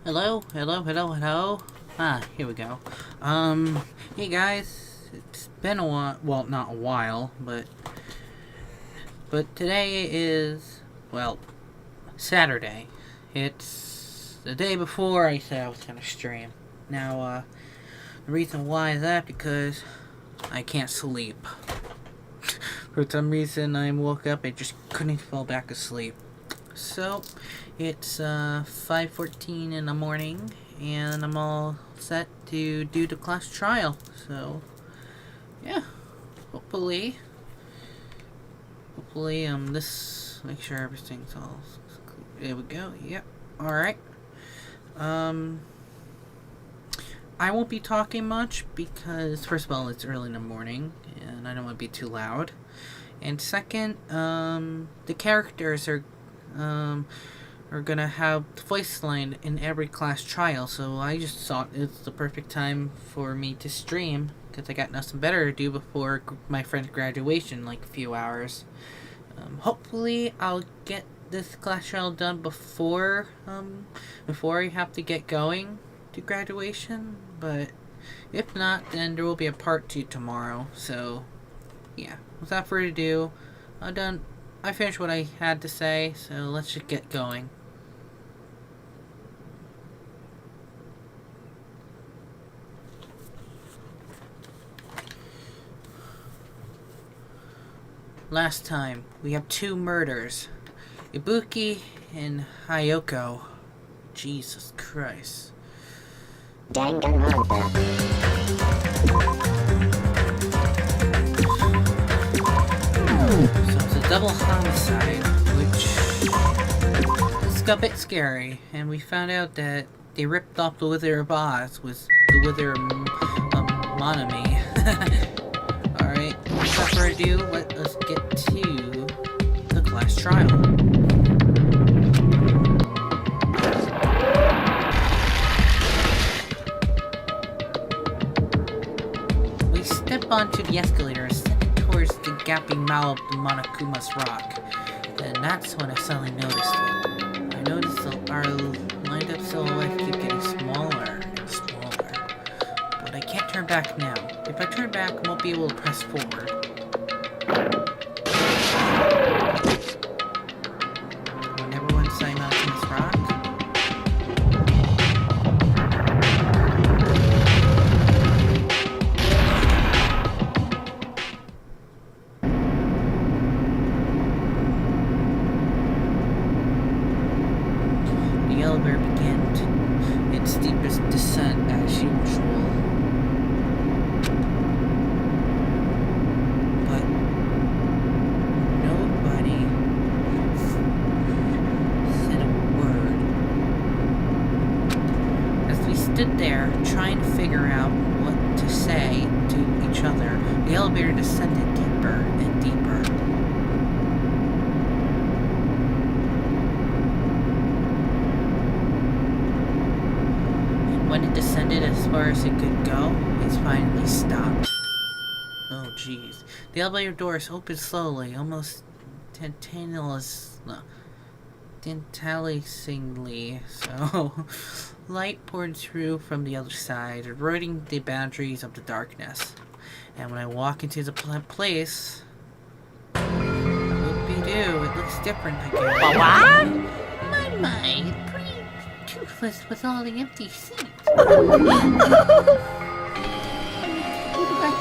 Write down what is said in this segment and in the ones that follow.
Hello, hello, hello, hello. Here we go. Hey guys, it's been a while. Well, not a while, but today is Saturday. It's the day before I said I was gonna stream. Now, the reason why is that because I can't sleep. For some reason, I woke up. I just couldn't fall back asleep. So, it's 5:14 in the morning, and I'm all set to do the class trial. So, yeah, hopefully, make sure everything's all. There we go. Yep. All right. I won't be talking much because, first of all, it's early in the morning, and I don't want to be too loud. And second, the characters are gonna have the voice line in every class trial, so I just thought it's the perfect time for me to stream because I got nothing better to do before my friend's graduation, like a few hours. Hopefully, I'll get this class trial done before I have to get going to graduation. But if not, then there will be a part 2 tomorrow. So, yeah. Without further ado, I finished what I had to say, so let's just get going. Last time, we have 2 murders. IBUKI and HIYOKO. Jesus Christ. Danganronpa. So it's a double homicide, which is a bit scary. And we found out that they ripped off the Wither boss with the Wither Monami. Alright, without further ado, let us get to the class trial. We step onto the escalator ascending towards the gaping mouth of the Monokuma's rock. And that's when I suddenly noticed it. I noticed our lined up silhouettes keep getting smaller and smaller. But I can't turn back now. If I turn back, I won't be able to press forward. When everyone's signing out to this rock, the elevator began its steepest descent as usual. But nobody said a word. As we stood there trying to figure out what to say to each other, the elevator descended deeper and deeper. When it descended as far as it could go, it finally stopped. Oh jeez. The elevator doors opened slowly, almost tantalizingly so. Light poured through from the other side, eroding the boundaries of the darkness. And when I walk into the place, whoop-de-doo, it looks different again. My, pretty toothless with all the empty seats. I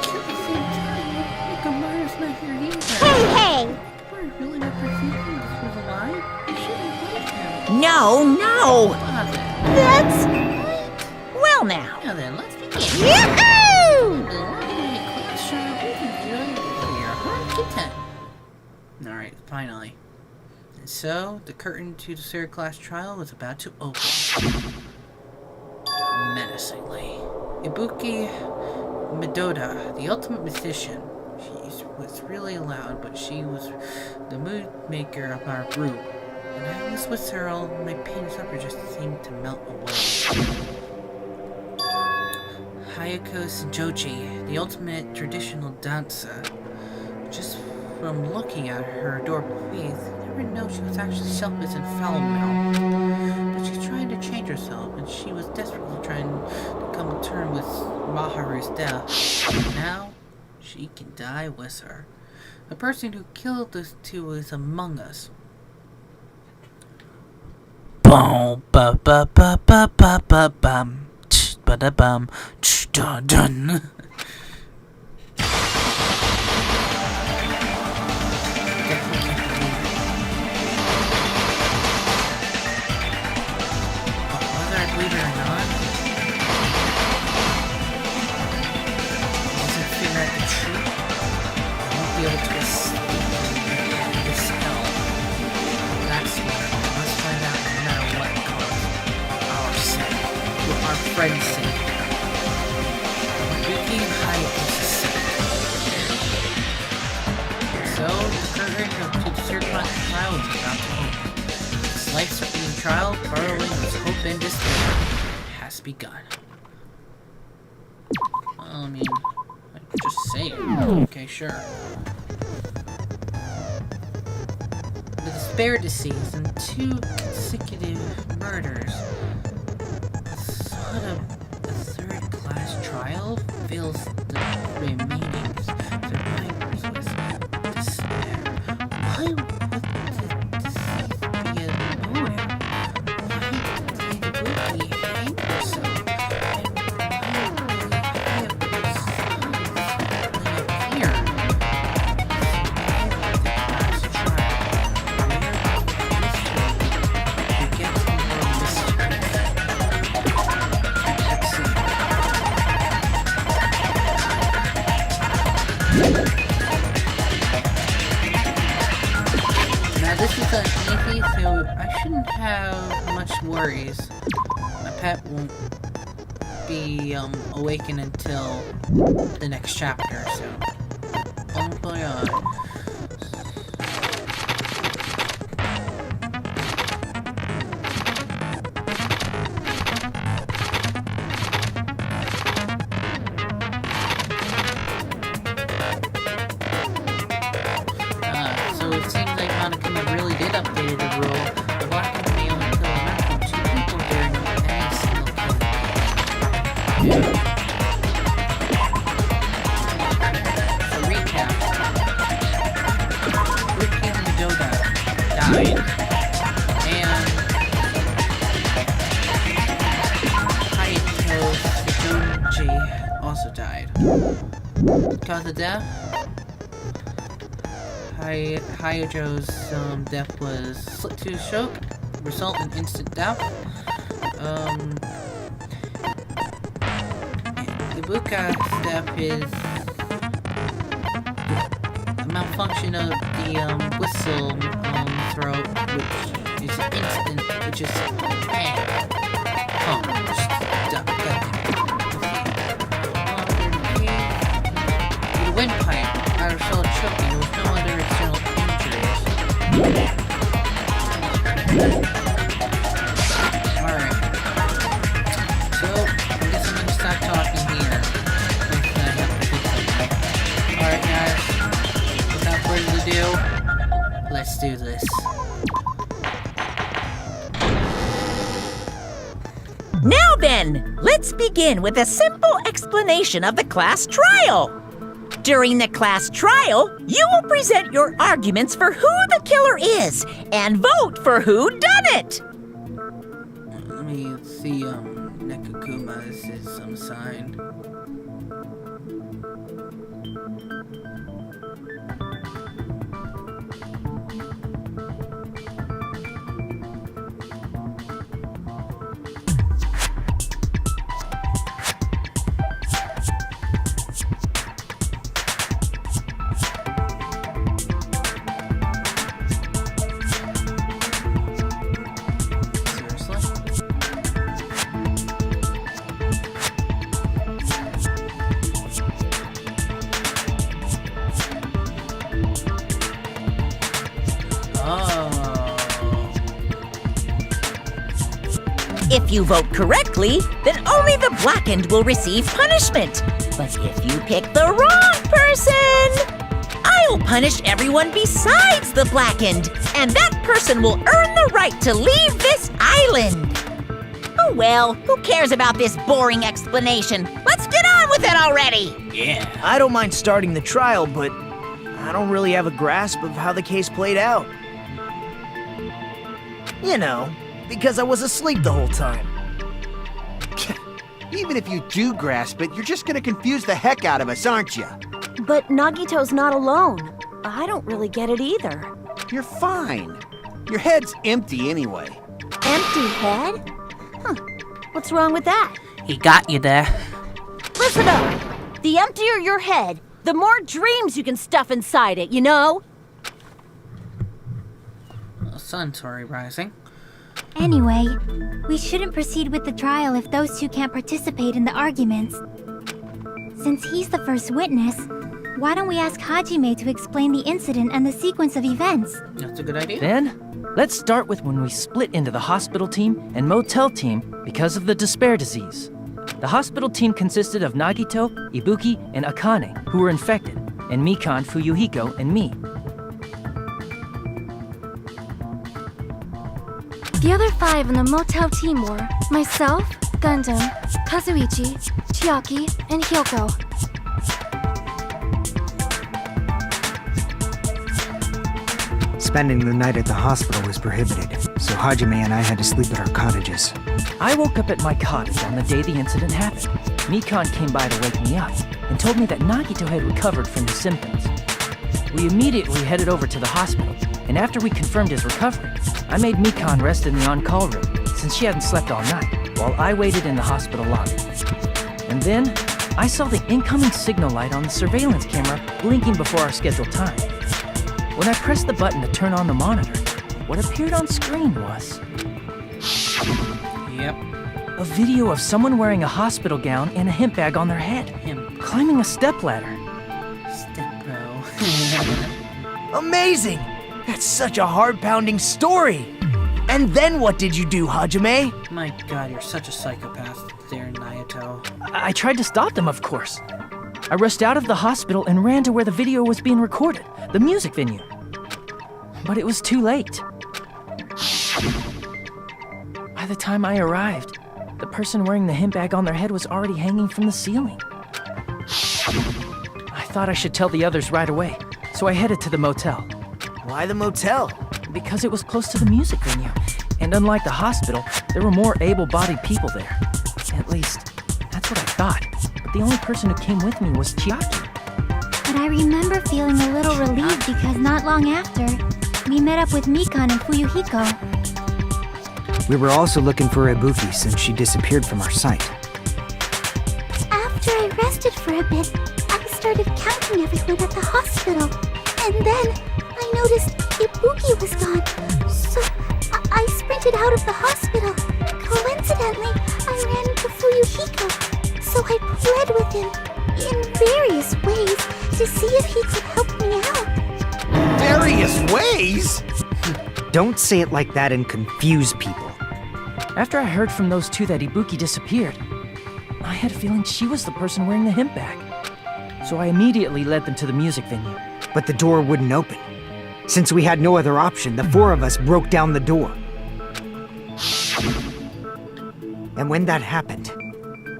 killed the same time. Like a murder's not here either. Hey! We're really not thinking this was alive. You shouldn't believe him. No! That's... Well now. Now then, let's begin. Yahoo! Alright, finally. And so, the curtain to the third class trial was about to open. Menacingly. Ibuki Midota, the ultimate musician. She was really loud, but she was the mood maker of our group. And I was with her, all my pain and suffering just seemed to melt away. Hayako Senjoji, the ultimate traditional dancer. Just from looking at her adorable face, you never know she was actually selfless and foul-mouthed. But she tried to to change herself, and she was desperately trying to come to terms with Maharu's death. And now, she can die with her. The person who killed those two is among us. Boom, ba ba ba ba ba ba bum, ba da bum, dun dun. Whether I believe it or not, once I figure out the truth, I won't be able to escape this hell. That's why I must find out no matter what costs. Our sake, for our friend's sake. IBUKI and HIYOKO's sake. So, the curtain to the certified trial is about to open. This life-threatening trial, borrowing with hope and despair, has begun. Well, I mean, I can just say it. Okay, sure. The despair disease and 2 consecutive murders. Sort of a third-class trial fills the remaining survivors with despair. Why would the disease be out of nowhere? Why did IBUKI hang herself? And why would HIYOKO's sons appear? Now this is an easy, so I shouldn't have much worries. My pet won't be awakened until the next chapter, so oh my god. So it seems like Monokuma really did update the rule. The black may only kill a maximum 2 people during any single kill. So recap. IBUKI and the Doda died. And Hayato's Doji also died. Cause of death? Hayajo's death was slit tooth choke, result in instant death. IBUKI's death is a malfunction of the whistle throat, which is instant, which is the windpipe, I was so choking, there was no other external injuries. Alright. So, I guess I'm gonna stop talking here. Alright guys, without further ado, let's do this. Now then, let's begin with a simple explanation of the class trial. During the class trial, you will present your arguments for who the killer is and vote for who done it. Let me see, Nekakuma's is sign. If you vote correctly, then only the blackened will receive punishment. But if you pick the wrong person, I'll punish everyone besides the blackened, and that person will earn the right to leave this island. Oh well, who cares about this boring explanation? Let's get on with it already! Yeah. I don't mind starting the trial, but I don't really have a grasp of how the case played out. You know, because I was asleep the whole time. Even if you do grasp it, you're just gonna confuse the heck out of us, aren't you? But Nagito's not alone. I don't really get it either. You're fine. Your head's empty anyway. Empty head? Huh. What's wrong with that? He got you there. Listen up! The emptier your head, the more dreams you can stuff inside it, you know? Sun's already rising. Anyway, we shouldn't proceed with the trial if those two can't participate in the arguments. Since he's the first witness, why don't we ask Hajime to explain the incident and the sequence of events? That's a good idea. Then, let's start with when we split into the hospital team and motel team because of the despair disease. The hospital team consisted of Nagito, Ibuki, and Akane, who were infected, and Mikan, Fuyuhiko, and me. The other 5 in the motel team were myself, Gundam, Kazuichi, Chiaki, and Hyoko. Spending the night at the hospital was prohibited, so Hajime and I had to sleep at our cottages. I woke up at my cottage on the day the incident happened. Mikan came by to wake me up and told me that Nagito had recovered from his symptoms. We immediately headed over to the hospital, and after we confirmed his recovery, I made Mikan rest in the on-call room since she hadn't slept all night, while I waited in the hospital lobby. And then, I saw the incoming signal light on the surveillance camera blinking before our scheduled time. When I pressed the button to turn on the monitor, what appeared on screen was Yep. a video of someone wearing a hospital gown and a hemp bag on their head, Him. climbing a stepladder. Step bro. Amazing! That's such a heart-pounding story! And then what did you do, Hajime? My god, you're such a psychopath there, Naoto. I tried to stop them, of course. I rushed out of the hospital and ran to where the video was being recorded, the music venue. But it was too late. By the time I arrived, the person wearing the hemp bag on their head was already hanging from the ceiling. I thought I should tell the others right away, so I headed to the motel. Why the motel? Because it was close to the music venue, and unlike the hospital, there were more able-bodied people there. At least, that's what I thought. But the only person who came with me was Chiaki. But I remember feeling a little relieved because not long after, we met up with Mikan and Fuyuhiko. We were also looking for Ibuki since she disappeared from our sight. After I rested for a bit, I started counting everyone at the hospital. And then I noticed Ibuki was gone. So I sprinted out of the hospital. Coincidentally, I ran into Fuyuhiko. So I pled with him in various ways to see if he could help me out. Various ways? Don't say it like that and confuse people. After I heard from those two that Ibuki disappeared, I had a feeling she was the person wearing the hemp bag. So I immediately led them to the music venue. But the door wouldn't open. Since we had no other option, the 4 of us broke down the door. And when that happened,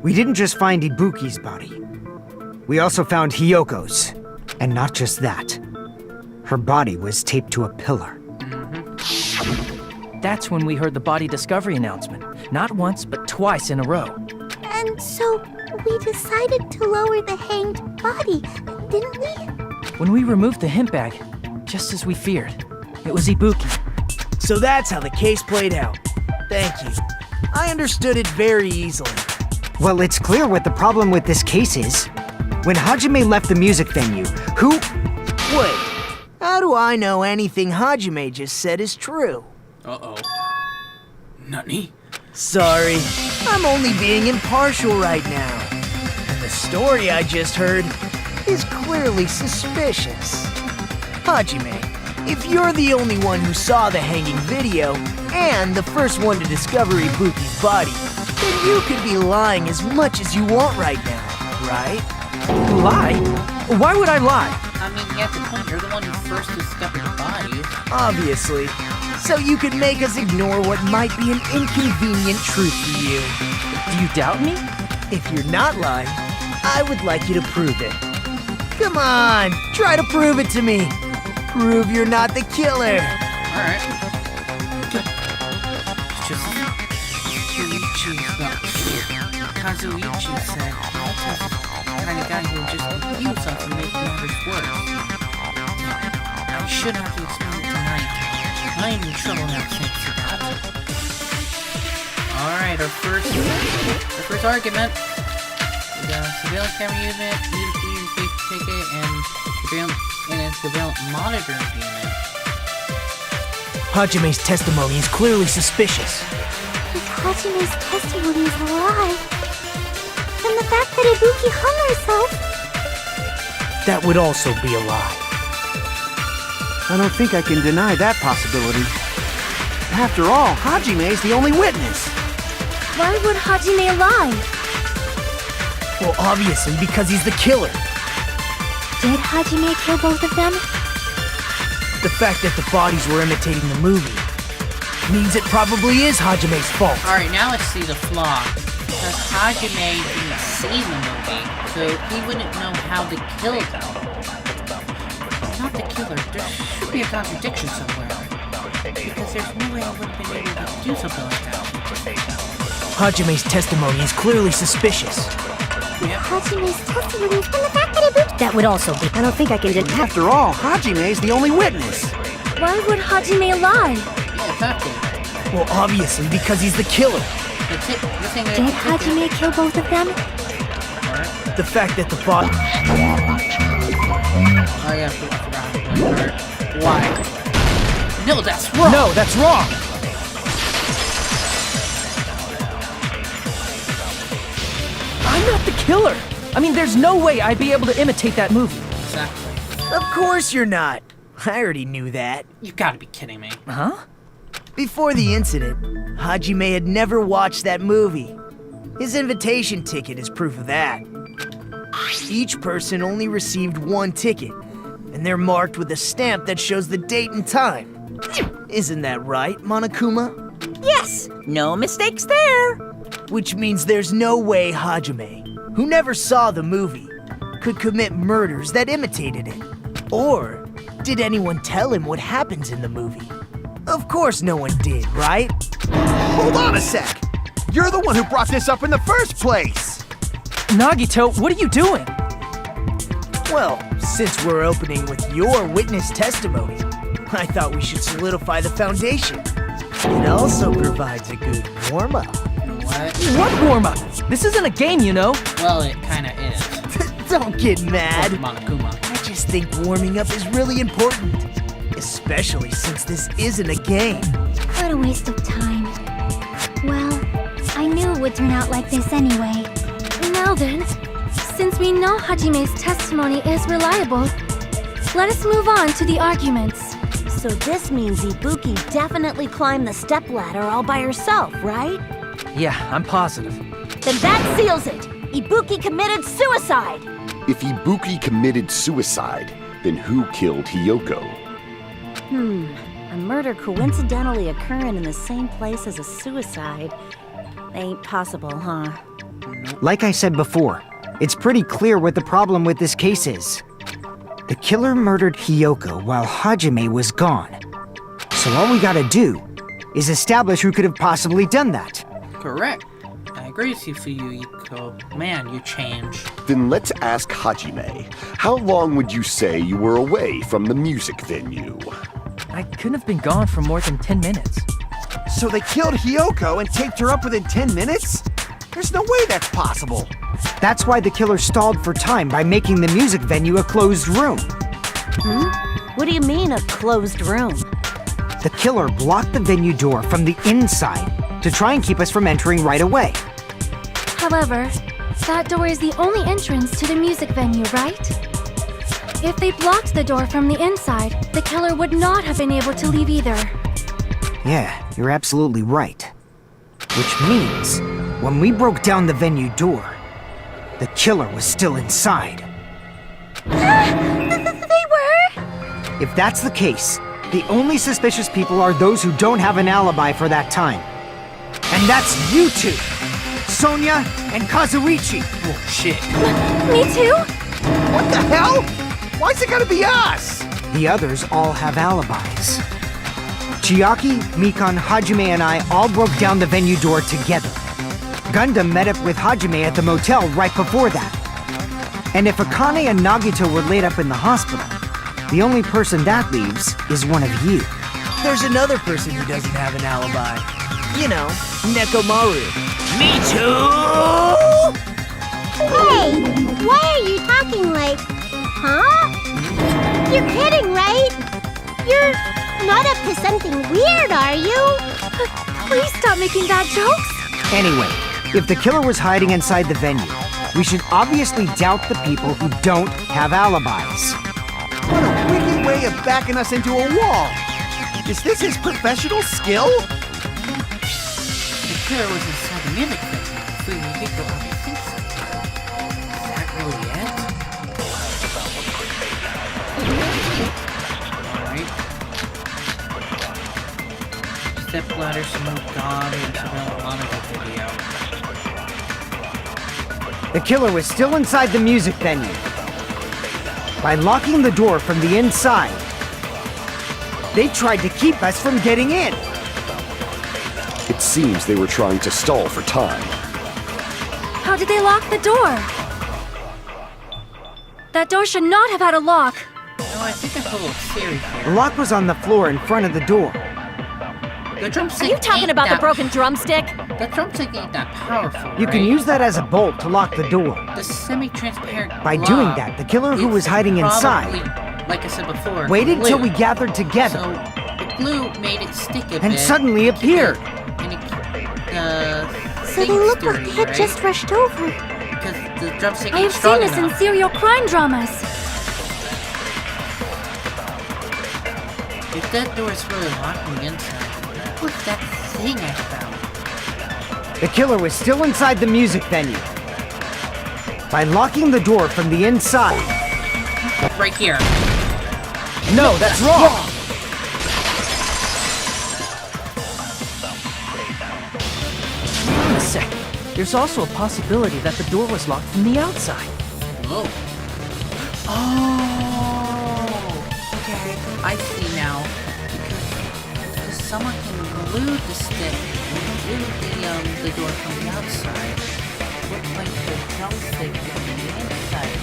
we didn't just find Ibuki's body. We also found Hiyoko's. And not just that. Her body was taped to a pillar. That's when we heard the body discovery announcement. Not once, but twice in a row. And so we decided to lower the hanged body, didn't we? When we removed the hemp bag, just as we feared, it was Ibuki. So that's how the case played out. Thank you. I understood it very easily. Well, it's clear what the problem with this case is. When Hajime left the music venue, who... Wait, how do I know anything Hajime just said is true? Uh-oh. Nani? Sorry, I'm only being impartial right now. And the story I just heard is clearly suspicious. Hajime, if you're the only one who saw the hanging video and the first one to discover Ibuki's body, then you could be lying as much as you want right now, right? Lie? Why would I lie? I mean, you have to point. You're the one who first discovered the body. Obviously. So you could make us ignore what might be an inconvenient truth to you. Do you doubt me? If you're not lying, I would like you to prove it. Come on, try to prove it to me. Prove you're not the killer. Alright. It's just Kazuichi said he's the kind of guy who will just confuse us and make matters worse. I should have to explain it tonight. I'm in trouble now thanks to that. Alright, our first argument. We got a surveillance camera unit, IBUKI and fake ticket, and a surveillance monitor unit. Hajime's testimony is clearly suspicious. If Hajime's testimony is a lie, then the fact that Ibuki hung herself... That would also be a lie. I don't think I can deny that possibility. After all, Hajime is the only witness. Why would Hajime lie? Well, obviously because he's the killer. Did Hajime kill both of them? The fact that the bodies were imitating the movie means it probably is Hajime's fault. Alright, now let's see the flaw. Because Hajime didn't see the movie, so he wouldn't know how to kill them. Not the killer. There should be a contradiction somewhere. Because there's no way I would have been able to do something like that. Hajime's testimony is clearly suspicious. Hajime's testimony and the fact that Ibuki... That would also be... I don't think I can deny... After all, Hajime is the only witness. Why would Hajime lie? Yeah, exactly. Well, obviously because he's the killer. Did Hajime kill both of them? The fact that the body... Oh yeah, I forgot. Why? No, that's wrong! No, that's wrong! I'm not the killer! I mean, there's no way I'd be able to imitate that movie. Exactly. Of course you're not. I already knew that. You gotta be kidding me. Huh? Before the incident, Hajime had never watched that movie. His invitation ticket is proof of that. Each person only received one ticket, and they're marked with a stamp that shows the date and time. Isn't that right, Monokuma? Yes, no mistakes there. Which means there's no way Hajime, who never saw the movie, could commit murders that imitated it. Or did anyone tell him what happens in the movie? Of course no one did, right? Hold on a sec! You're the one who brought this up in the first place! Nagito, what are you doing? Well, since we're opening with your witness testimony, I thought we should solidify the foundation. It also provides a good warm-up. What? What warm-up? This isn't a game, you know. Well, it kinda is. Don't get mad. Monokuma. I just think warming up is really important. Especially since this isn't a game. What a waste of time. Well, I knew it would turn out like this anyway. Now then, since we know Hajime's testimony is reliable, let us move on to the arguments. So this means Ibuki definitely climbed the stepladder all by herself, right? Yeah, I'm positive. Then that seals it! Ibuki committed suicide! If Ibuki committed suicide, then who killed Hiyoko? A murder coincidentally occurring in the same place as a suicide. Ain't possible, huh? Like I said before, it's pretty clear what the problem with this case is. The killer murdered Hiyoko while Hajime was gone. So all we gotta do is establish who could have possibly done that. Correct. I agree with you, Fuyuhiko. Man, you changed. Then let's ask Hajime. How long would you say you were away from the music venue? I couldn't have been gone for more than 10 minutes. So they killed Hiyoko and taped her up within 10 minutes? There's no way that's possible. That's why the killer stalled for time by making the music venue a closed room. What do you mean, a closed room? The killer blocked the venue door from the inside to try and keep us from entering right away. However, that door is the only entrance to the music venue, right? If they blocked the door from the inside, the killer would not have been able to leave either. Yeah, you're absolutely right. Which means, when we broke down the venue door, the killer was still inside. They were? If that's the case, the only suspicious people are those who don't have an alibi for that time. And that's you two! Sonia and Kazuichi! Oh, shit. Me too? What the hell? Why's it gotta be us? The others all have alibis. Chiaki, Mikan, Hajime, and I all broke down the venue door together. Gundam met up with Hajime at the motel right before that. And if Akane and Nagito were laid up in the hospital, the only person that leaves is one of you. There's another person who doesn't have an alibi. You know, Nekomaru. Me too! Hey, why are you talking like... Huh? You're kidding, right? You're not up to something weird, are you? Please stop making bad jokes. Anyway, if the killer was hiding inside the venue, we should obviously doubt the people who don't have alibis. What a wicked way of backing us into a wall. Is this his professional skill? The killer was inside the music venue. So we could go out and think so. Is that really it? Alright. Step ladder, some more dog, and some monitor video. The killer was still inside the music venue. By locking the door from the inside, they tried to keep us from getting in. It seems they were trying to stall for time. How did they lock the door? That door should not have had a lock. No, I think that's a little serious The here. lock was on the floor in front of the door. The drumstick Are you talking ain't about the that- broken drumstick? The drumstick ain't that powerful, You can right? use that as a bolt to lock the door. The semi-transparent By blob doing that, the killer who is was hiding inside probably, like I said before, waited glue. till we gathered together So the glue made it stick a bit. and suddenly appeared. And it, So they looked like they had just rushed over. Because the drumstick I ain't have strong seen this in enough. serial crime dramas. If that door is really locked on the inside, what's that thing I found? The killer was still inside the music venue. By locking the door from the inside, Right here. No, that's wrong. Wait a sec. There's also a possibility that the door was locked from the outside. Whoa. Oh. Okay. I see now. Because someone can glue the stick and glue the door from the outside. Looks like the drumstick from the inside.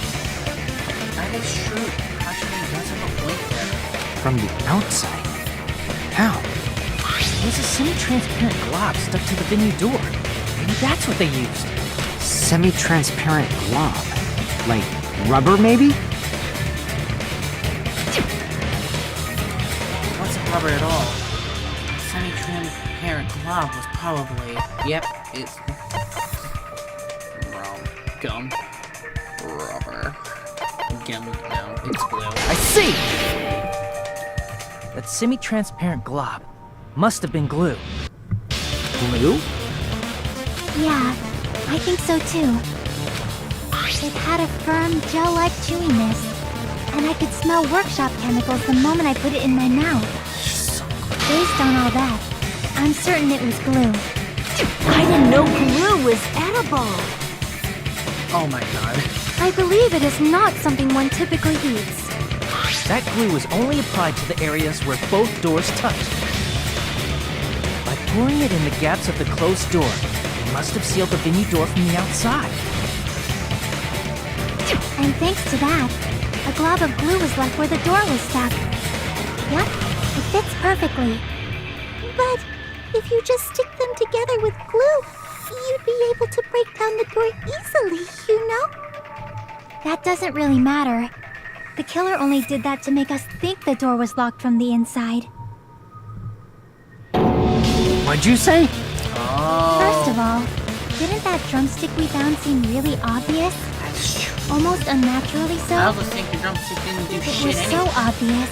That is true. Hashimi does have a point there. from the outside. How? There's a semi-transparent glob stuck to the venue door. Maybe that's what they used. Semi-transparent glob. Like rubber, maybe? Wasn't rubber at all. Semi-transparent glob was probably... Yep, it's... wrong. Gum. Rubber. Gum, no, it's glue. I see! That semi-transparent glob must have been glue. Glue? Yeah, I think so too. It had a firm, gel-like chewiness, and I could smell workshop chemicals the moment I put it in my mouth. Based on all that, I'm certain it was glue. I didn't know glue was edible. Oh my god. I believe it is not something one typically eats. That glue was only applied to the areas where both doors touched. By pouring it in the gaps of the closed door, it must have sealed the venue door from the outside. And thanks to that, a glob of glue was left where the door was stuck. Yep, it fits perfectly. But if you just stick them together with glue, you'd be able to break down the door easily, you know? That doesn't really matter. The killer only did that to make us think the door was locked from the inside. What'd you say? First of all, didn't that drumstick we found seem really obvious? That's true. Almost unnaturally so? I also think the drumstick didn't do It shit was so anyway. obvious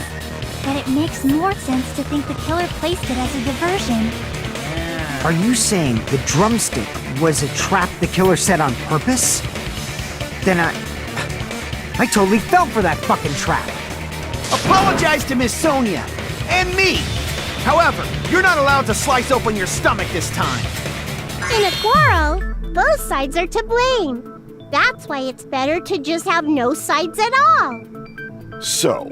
that it makes more sense to think the killer placed it as a diversion. Yeah. Are you saying the drumstick was a trap the killer set on purpose? then I totally fell for that fucking trap. Apologize to Miss Sonia and me. However, you're not allowed to slice open your stomach this time. In a quarrel, both sides are to blame. That's why it's better to just have no sides at all. So,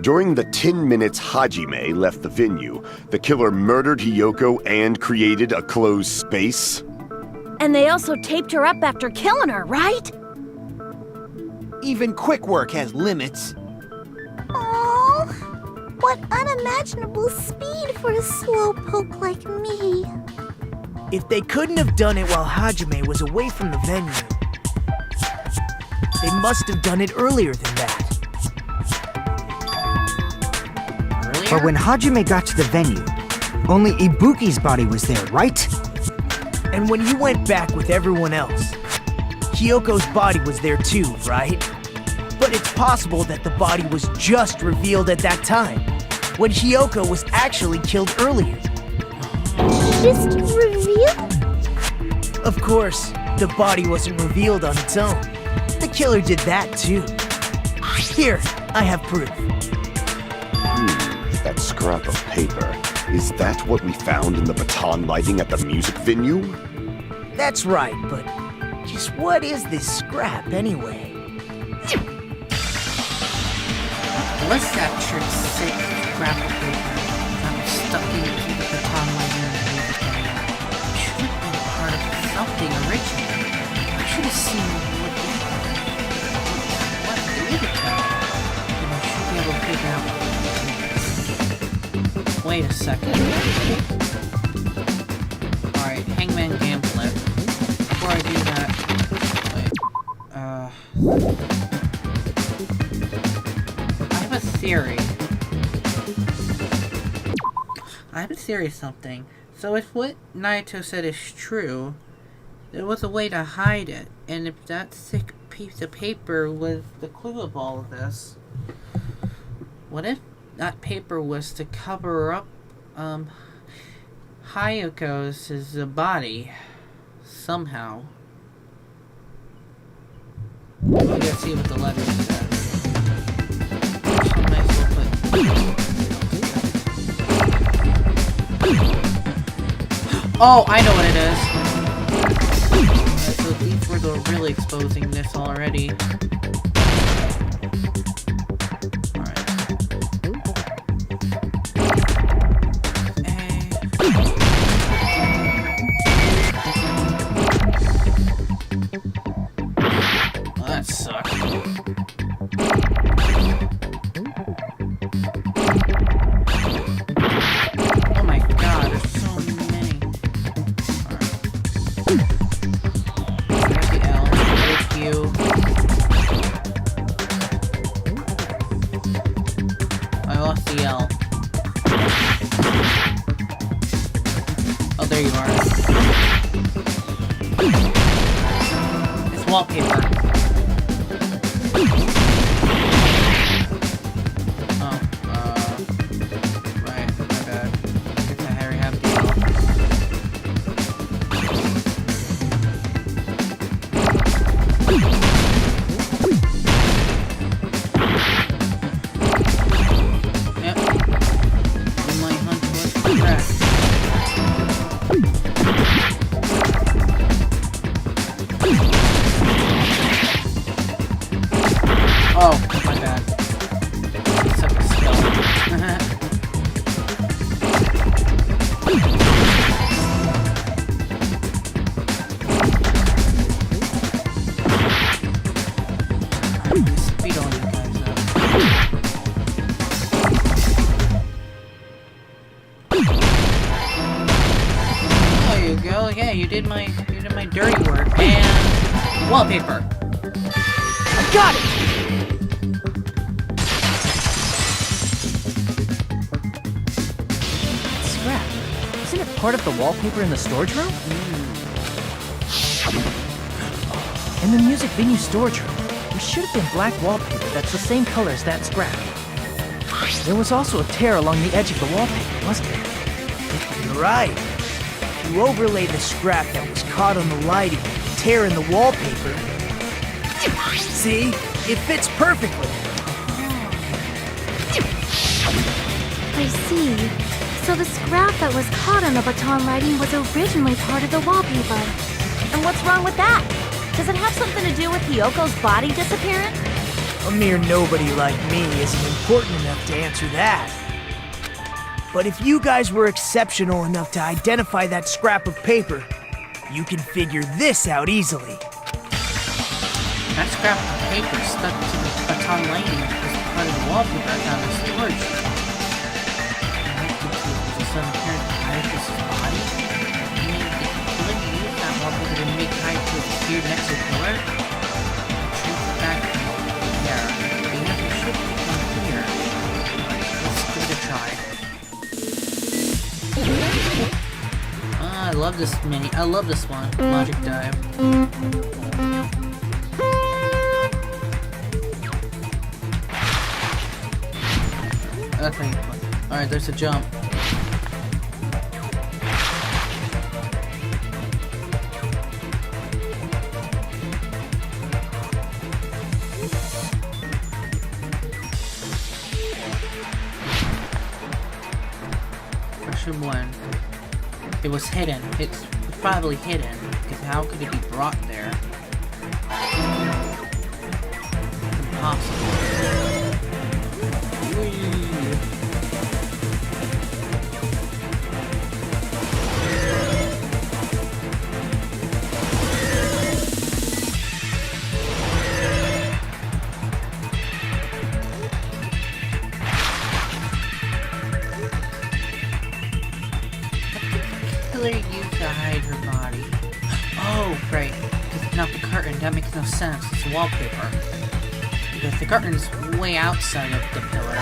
during the 10 minutes Hajime left the venue, the killer murdered Hiyoko and created a closed space? And they also taped her up after killing her, right? Even quick work has limits. Oh, what unimaginable speed for a slowpoke like me. If they couldn't have done it while Hajime was away from the venue, they must have done it earlier than that. But when Hajime got to the venue, only Ibuki's body was there, right? And when you went back with everyone else, Hiyoko's body was there too, right? But it's possible that the body was just revealed at that time, when Hiyoko was actually killed earlier. Just revealed? Of course, the body wasn't revealed on its own. The killer did that too. Here, I have proof. That scrap of paper. Is that what we found in the baton lighting at the music venue? That's right, but just what is this scrap anyway? What's that church sick scrap of paper that was stuck into the baton lighting in the music video? It should have been part of something original. I should have seen what did it go. And I should be able to figure out what it is. Wait a second. Alright, Hangman Gamblet. Before I do that... Wait. I have a theory. I have a theory of something. So if what Naito said is true, there was a way to hide it. And if that thick piece of paper was the clue of all of this, what if that paper was to cover up Hiyoko's body somehow? Let's see what the letter says. So nice little oh, I know what it is. So these were really exposing this already. That sucks. Oh my god, there's so many. Alright. There's the L, there's Q. I lost the L. Oh, there you are. It's wallpaper. Oh, my bad. It's such a skill. Speed on you guys up. There you go. Yeah, you did my dirty work. And wallpaper. I got it! Scrap. Isn't it part of the wallpaper in the storage room? In the music venue storage room, there should have been black wallpaper that's the same color as that scrap. There was also a tear along the edge of the wallpaper, wasn't there? You're right. If you overlay the scrap that was caught on the lighting with the tear in the wallpaper, See? It fits perfectly. I see. So the scrap that was caught on the baton lighting was originally part of the wallpaper. And what's wrong with that? Does it have something to do with Hiyoko's body disappearing? A mere nobody like me isn't important enough to answer that. But if you guys were exceptional enough to identify that scrap of paper, you can figure this out easily. That scrap of paper stuck to the baton lighting was part of the wallpaper I found in the storage room. Some apparent Kaia's body? I mean, did Killer use that wallpaper to make Kaia appear next to the pillar? Truth is back there. The answer should become clear. Let's give it a try. I love this mini. I love this one. Logic dive. Okay. Alright, there's a jump. Question 1. It was hidden. It's probably hidden, because how could it be brought there? Impossible. Whee. Used to hide her body. Oh, right. It's not the curtain. That makes no sense. It's the wallpaper. Because the curtain's way outside of the pillar.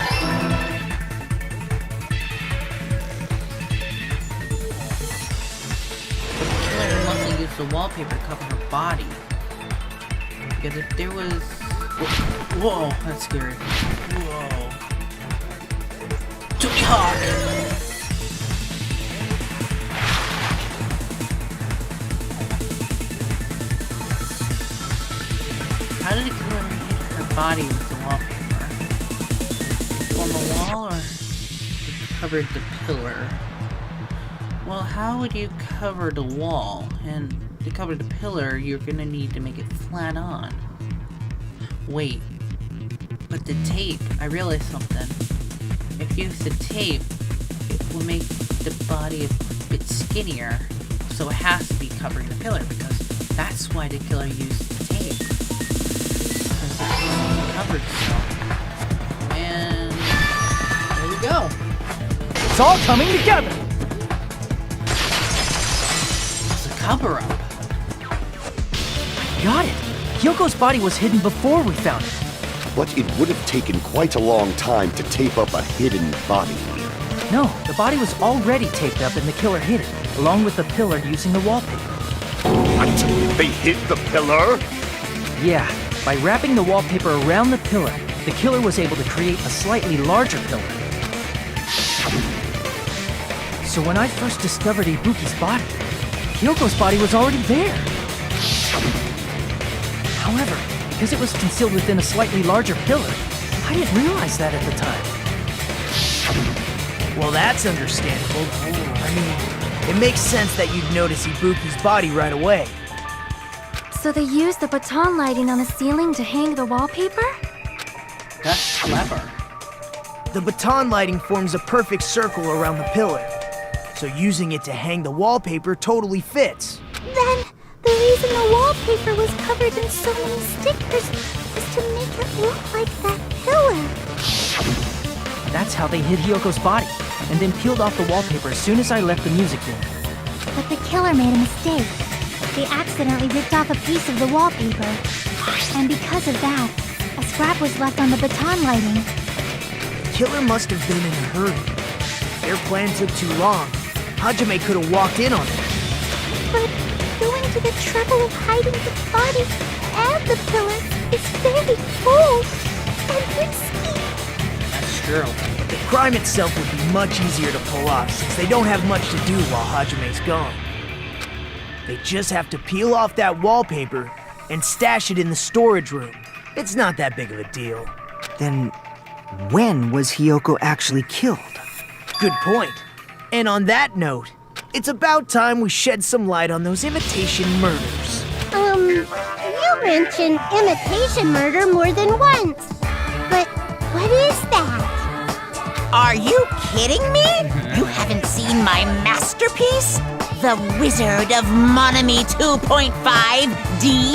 But the killer must have used the wallpaper to cover her body. Because if there was... Whoa, that's scary. Whoa. Tony Hawk! How did the killer hit her body with the wallpaper? On the wall, or it covered the pillar? Well, how would you cover the wall? And to cover the pillar, you're gonna need to make it flat on. Wait, but the tape, I realized something. If you use the tape, it will make the body a bit skinnier. So it has to be covering the pillar, because that's why the killer used the tape. Covered stuff. And there we go. It's all coming together. It's a cover-up. Got it. Hyoko's body was hidden before we found it. But it would have taken quite a long time to tape up a hidden body. No, the body was already taped up and the killer hid it, along with the pillar using the wallpaper. What? They hid the pillar? Yeah, by wrapping the wallpaper around the pillar, the killer was able to create a slightly larger pillar. So when I first discovered Ibuki's body, Hyoko's body was already there. However, because it was concealed within a slightly larger pillar, I didn't realize that at the time. Well, that's understandable. I mean, it makes sense that you'd notice Ibuki's body right away. So they used the baton lighting on the ceiling to hang the wallpaper? That's clever. The baton lighting forms a perfect circle around the pillar, so using it to hang the wallpaper totally fits. Then, the reason the wallpaper was covered in so many stickers was to make it look like that pillar. That's how they hid Hyoko's body, and then peeled off the wallpaper as soon as I left the music room. But the killer made a mistake. They accidentally ripped off a piece of the wallpaper. And because of that, a scrap was left on the baton lighting. The killer must have been in a hurry. If their plan took too long, Hajime could have walked in on it. But going to the trouble of hiding the body and the pillar is very bold and risky. That's true. The crime itself would be much easier to pull off since they don't have much to do while Hajime's gone. They just have to peel off that wallpaper and stash it in the storage room. It's not that big of a deal. Then, when was Hiyoko actually killed? Good point. And on that note, it's about time we shed some light on those imitation murders. You mentioned imitation murder more than once. But what is that? Are you kidding me? You haven't seen my masterpiece? The Wizard of Monami 2.5D?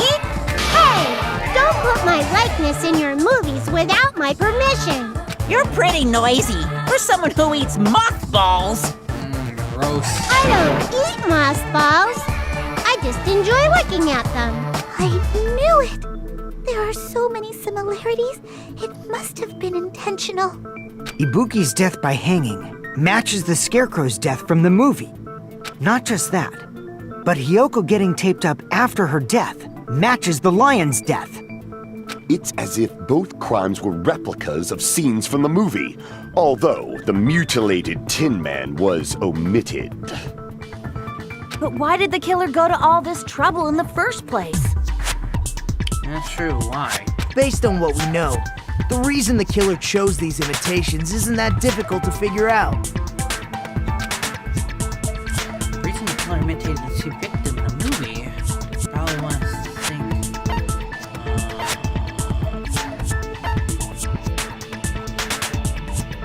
Hey, don't put my likeness in your movies without my permission. You're pretty noisy for someone who eats mothballs. Gross. I don't eat mothballs. I just enjoy looking at them. I knew it. There are so many similarities. It must have been intentional. Ibuki's death by hanging matches the Scarecrow's death from the movie. Not just that, but Hiyoko getting taped up after her death matches the lion's death. It's as if both crimes were replicas of scenes from the movie, although the mutilated Tin Man was omitted. But why did the killer go to all this trouble in the first place? That's true, why? Based on what we know, the reason the killer chose these imitations isn't that difficult to figure out. The reason the killer imitated the two victims in the movie probably wants to think.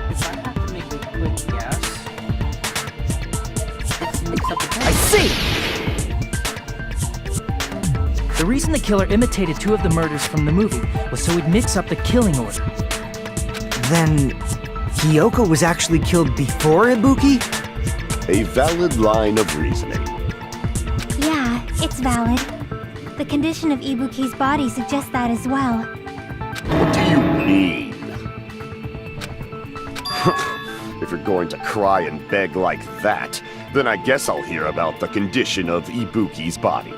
If I have to make a quick guess, let's mix up the I see! The reason the killer imitated two of the murders from the movie was so he'd mix up the killing order. Then, Hiyoko was actually killed before Ibuki? A valid line of reasoning. Yeah, it's valid. The condition of Ibuki's body suggests that as well. What do you mean? If you're going to cry and beg like that, then I guess I'll hear about the condition of Ibuki's body.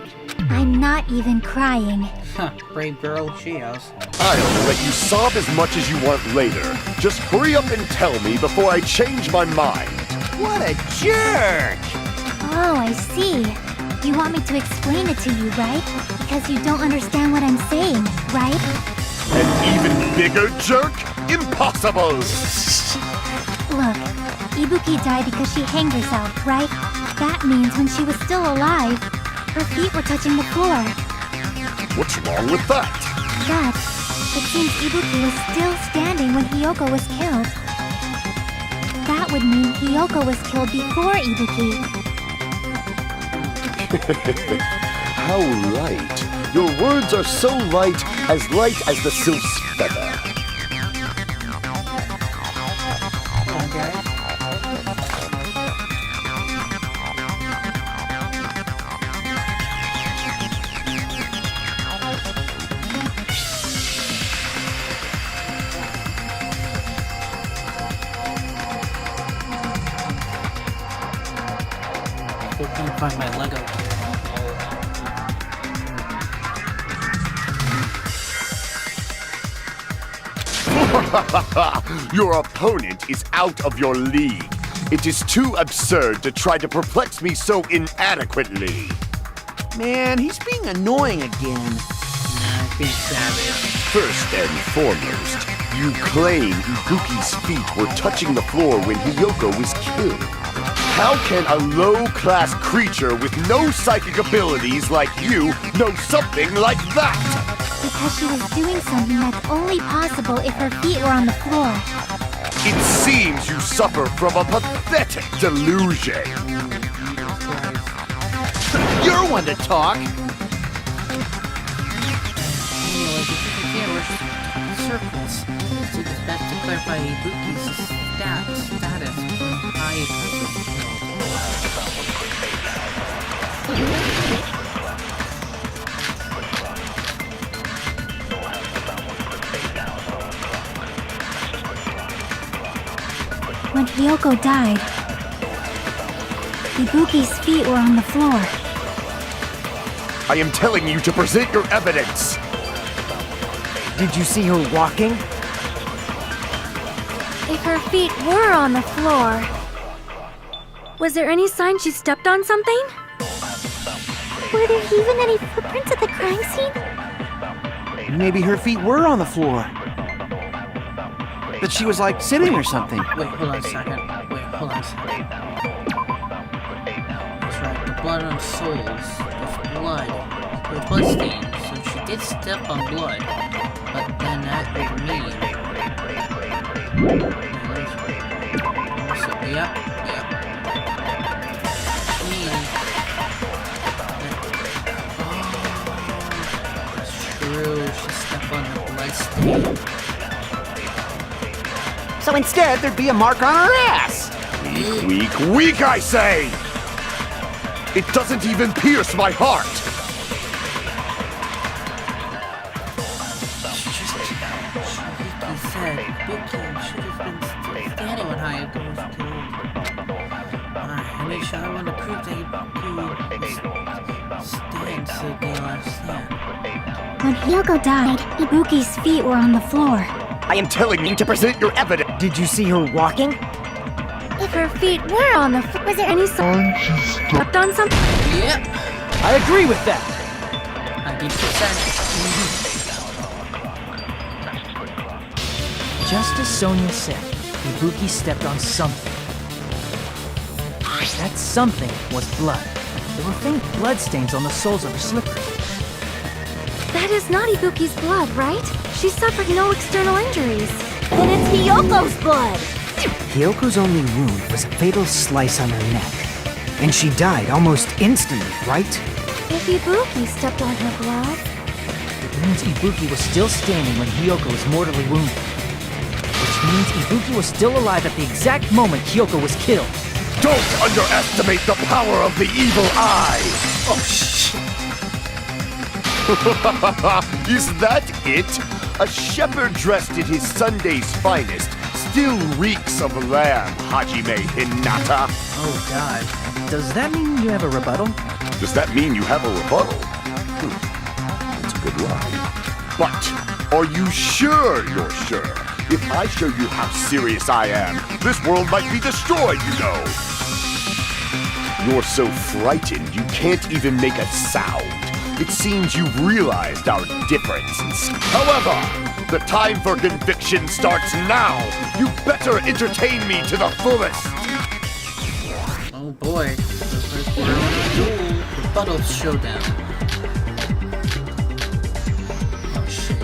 I'm not even crying. Huh, brave girl she is. I'll let you sob as much as you want later. Just hurry up and tell me before I change my mind. What a jerk! Oh, I see. You want me to explain it to you, right? Because you don't understand what I'm saying, right? An even bigger jerk? Impossible! Look, Ibuki died because she hanged herself, right? That means when she was still alive, her feet were touching the floor. What's wrong with that? That, it seems Ibuki was still standing when Hiyoko was killed. That would mean Hiyoko was killed before Ibuki. How light. Your words are so light as the sylph's feather. Okay. Still can't find my Lego. Your opponent is out of your league. It is too absurd to try to perplex me so inadequately. Man, he's being annoying again. Nah, being savage. First and foremost, you claim Ibuki's feet were touching the floor when Hiyoko was killed. How can a low-class creature with no psychic abilities like you know something like that? Because she was doing something that's only possible if her feet were on the floor. It seems you suffer from a pathetic delusion. You're one to talk! Anyway, because we can't, we're just talking circles. So it's best to clarify Ibuki's status from high. When Hiyoko died, Ibuki's feet were on the floor. I am telling you to present your evidence. Did you see her walking? If her feet were on the floor, was there any sign she stepped on something? Were there even any footprints at the crime scene? Maybe her feet were on the floor. That she was like sitting or something. Wait, hold on a second. Hold on a second. That's right, the blood on soles. There's blood. There's blood stains. So she did step on blood. But then that would mean... So, yep. That's true. She stepped on the blood stain. So instead, there'd be a mark on her ass. Weak, I say! It doesn't even pierce my heart! He said Buki should have been still standing when Hayako was killed. I want to prove that Buki was stand so they understand. When Hiyoko died, Ibuki's feet were on the floor. I am telling you to present your evidence. Did you see her walking? If her feet were on the floor, was there any sign she stepped on something? Yep. I agree with that. 90%. Just as Sonia said, Ibuki stepped on something. That something was blood. There were faint blood stains on the soles of her slippers. That is not Ibuki's blood, right? She suffered no external injuries. Then it's Hiyoko's blood! Hiyoko's only wound was a fatal slice on her neck. And she died almost instantly, right? If Ibuki stepped on her blood... It means Ibuki was still standing when Hiyoko was mortally wounded. Which means Ibuki was still alive at the exact moment Hiyoko was killed. Don't underestimate the power of the evil eye! Oh, shit. Is that it? A shepherd dressed in his Sunday's finest still reeks of lamb, Hajime Hinata. Oh, God. Does that mean you have a rebuttal? Does that mean you have a rebuttal? That's a good line. But are you sure you're sure? If I show you how serious I am, this world might be destroyed, you know. You're so frightened you can't even make a sound. It seems you've realized our difference. However, the time for conviction starts now. You better entertain me to the fullest. Oh boy. The first word on the duel. Rebuttal showdown. Oh shit.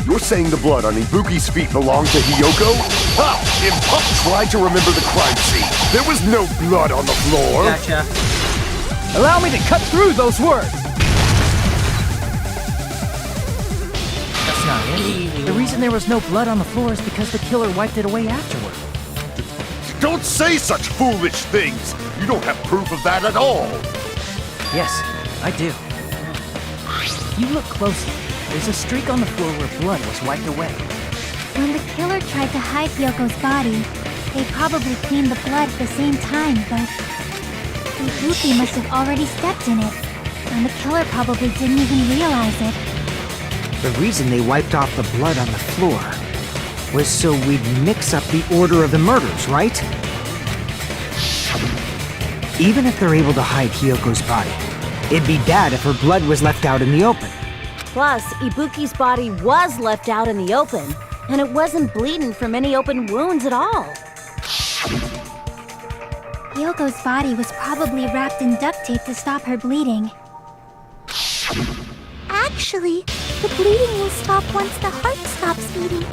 You're saying the blood on Ibuki's feet belonged to Hiyoko? Ha! Try to remember the crime scene. There was no blood on the floor. Gotcha. Allow me to cut through those words! That's not it. The reason there was no blood on the floor is because the killer wiped it away afterward. Don't say such foolish things. You don't have proof of that at all. Yes, I do. If you look closely, there's a streak on the floor where blood was wiped away. When the killer tried to hide Hyoko's body, they probably cleaned the blood at the same time, but... Ibuki must have already stepped in it, and the killer probably didn't even realize it. The reason they wiped off the blood on the floor was so we'd mix up the order of the murders, right? Even if they're able to hide Hyoko's body, it'd be bad if her blood was left out in the open. Plus, Ibuki's body was left out in the open, and it wasn't bleeding from any open wounds at all. Hyoko's body was probably wrapped in duct tape to stop her bleeding. Actually, the bleeding will stop once the heart stops beating,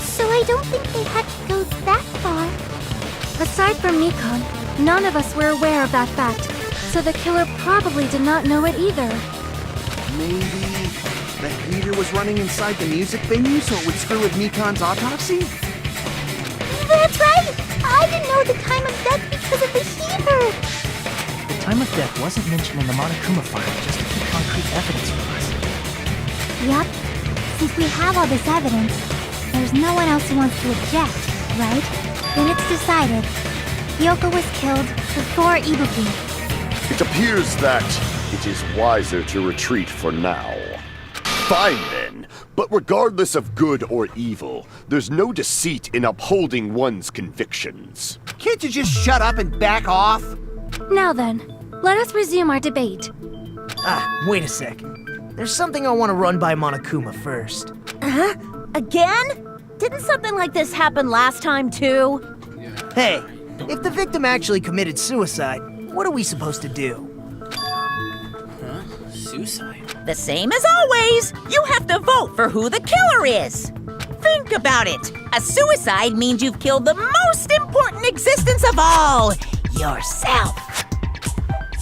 so I don't think they had to go that far. Aside from Nikon, none of us were aware of that fact, so the killer probably did not know it either. Maybe the heater was running inside the music venue so it would screw with Mikan's autopsy? That's right! I didn't know the time of death because of the heater! The time of death wasn't mentioned in the Monokuma file just to keep concrete evidence from us. Yup. Since we have all this evidence, there's no one else who wants to object, right? Then it's decided. Hyoko was killed before Ibuki. It appears that it is wiser to retreat for now. Fine then. but regardless of good or evil, there's no deceit in upholding one's convictions. Can't you just shut up and back off? Now then, let us resume our debate. Wait a sec. There's something I want to run by Monokuma first. Huh? Again? Didn't something like this happen last time, too? Hey, if the victim actually committed suicide, what are we supposed to do? Suicide? The same as always. You have to vote for who the killer is. Think about it. A suicide means you've killed the most important existence of all, yourself.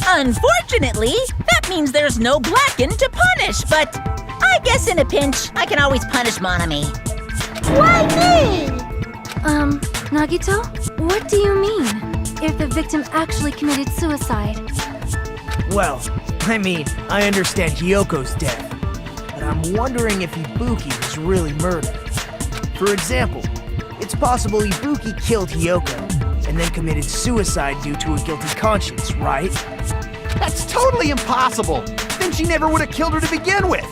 Unfortunately, that means there's no Blacken to punish, but I guess in a pinch, I can always punish Monami. Why me? Nagito, what do you mean? If the victim actually committed suicide? Well, I understand Hiyoko's death, but I'm wondering if Ibuki was really murdered. For example, it's possible Ibuki killed Hiyoko and then committed suicide due to a guilty conscience, right? That's totally impossible. Then she never would have killed her to begin with.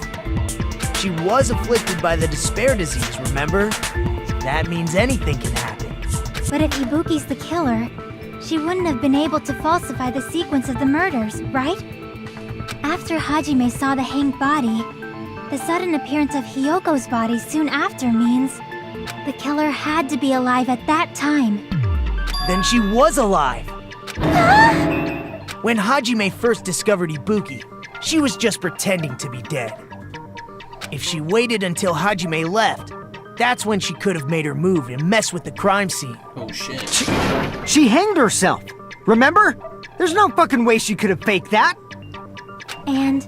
She was afflicted by the despair disease, remember? That means anything can happen. But if Ibuki's the killer, she wouldn't have been able to falsify the sequence of the murders, right? After Hajime saw the hanged body, the sudden appearance of Hiyoko's body soon after means the killer had to be alive at that time. Then she was alive! When Hajime first discovered Ibuki, she was just pretending to be dead. If she waited until Hajime left, that's when she could have made her move and mess with the crime scene. Oh shit. She hanged herself. Remember? There's no fucking way she could have faked that. And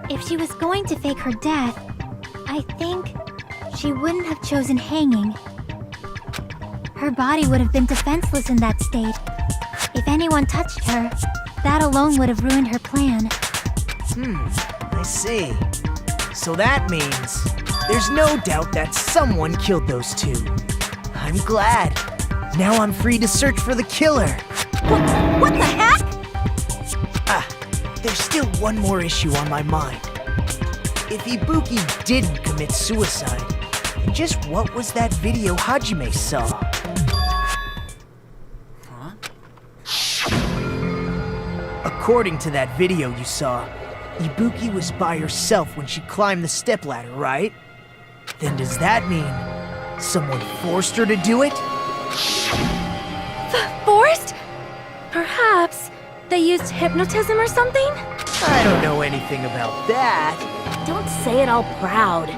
if she was going to fake her death, I think she wouldn't have chosen hanging. Her body would have been defenseless in that state. If anyone touched her, that alone would have ruined her plan. I see. So that means there's no doubt that someone killed those two. I'm glad. Now I'm free to search for the killer. What the heck? There's still one more issue on my mind. If Ibuki didn't commit suicide, then just what was that video Hajime saw? Huh? According to that video you saw, Ibuki was by herself when she climbed the stepladder, right? Then does that mean someone forced her to do it? Forced? Perhaps they used hypnotism or something? I don't know anything about that. Don't say it all proud.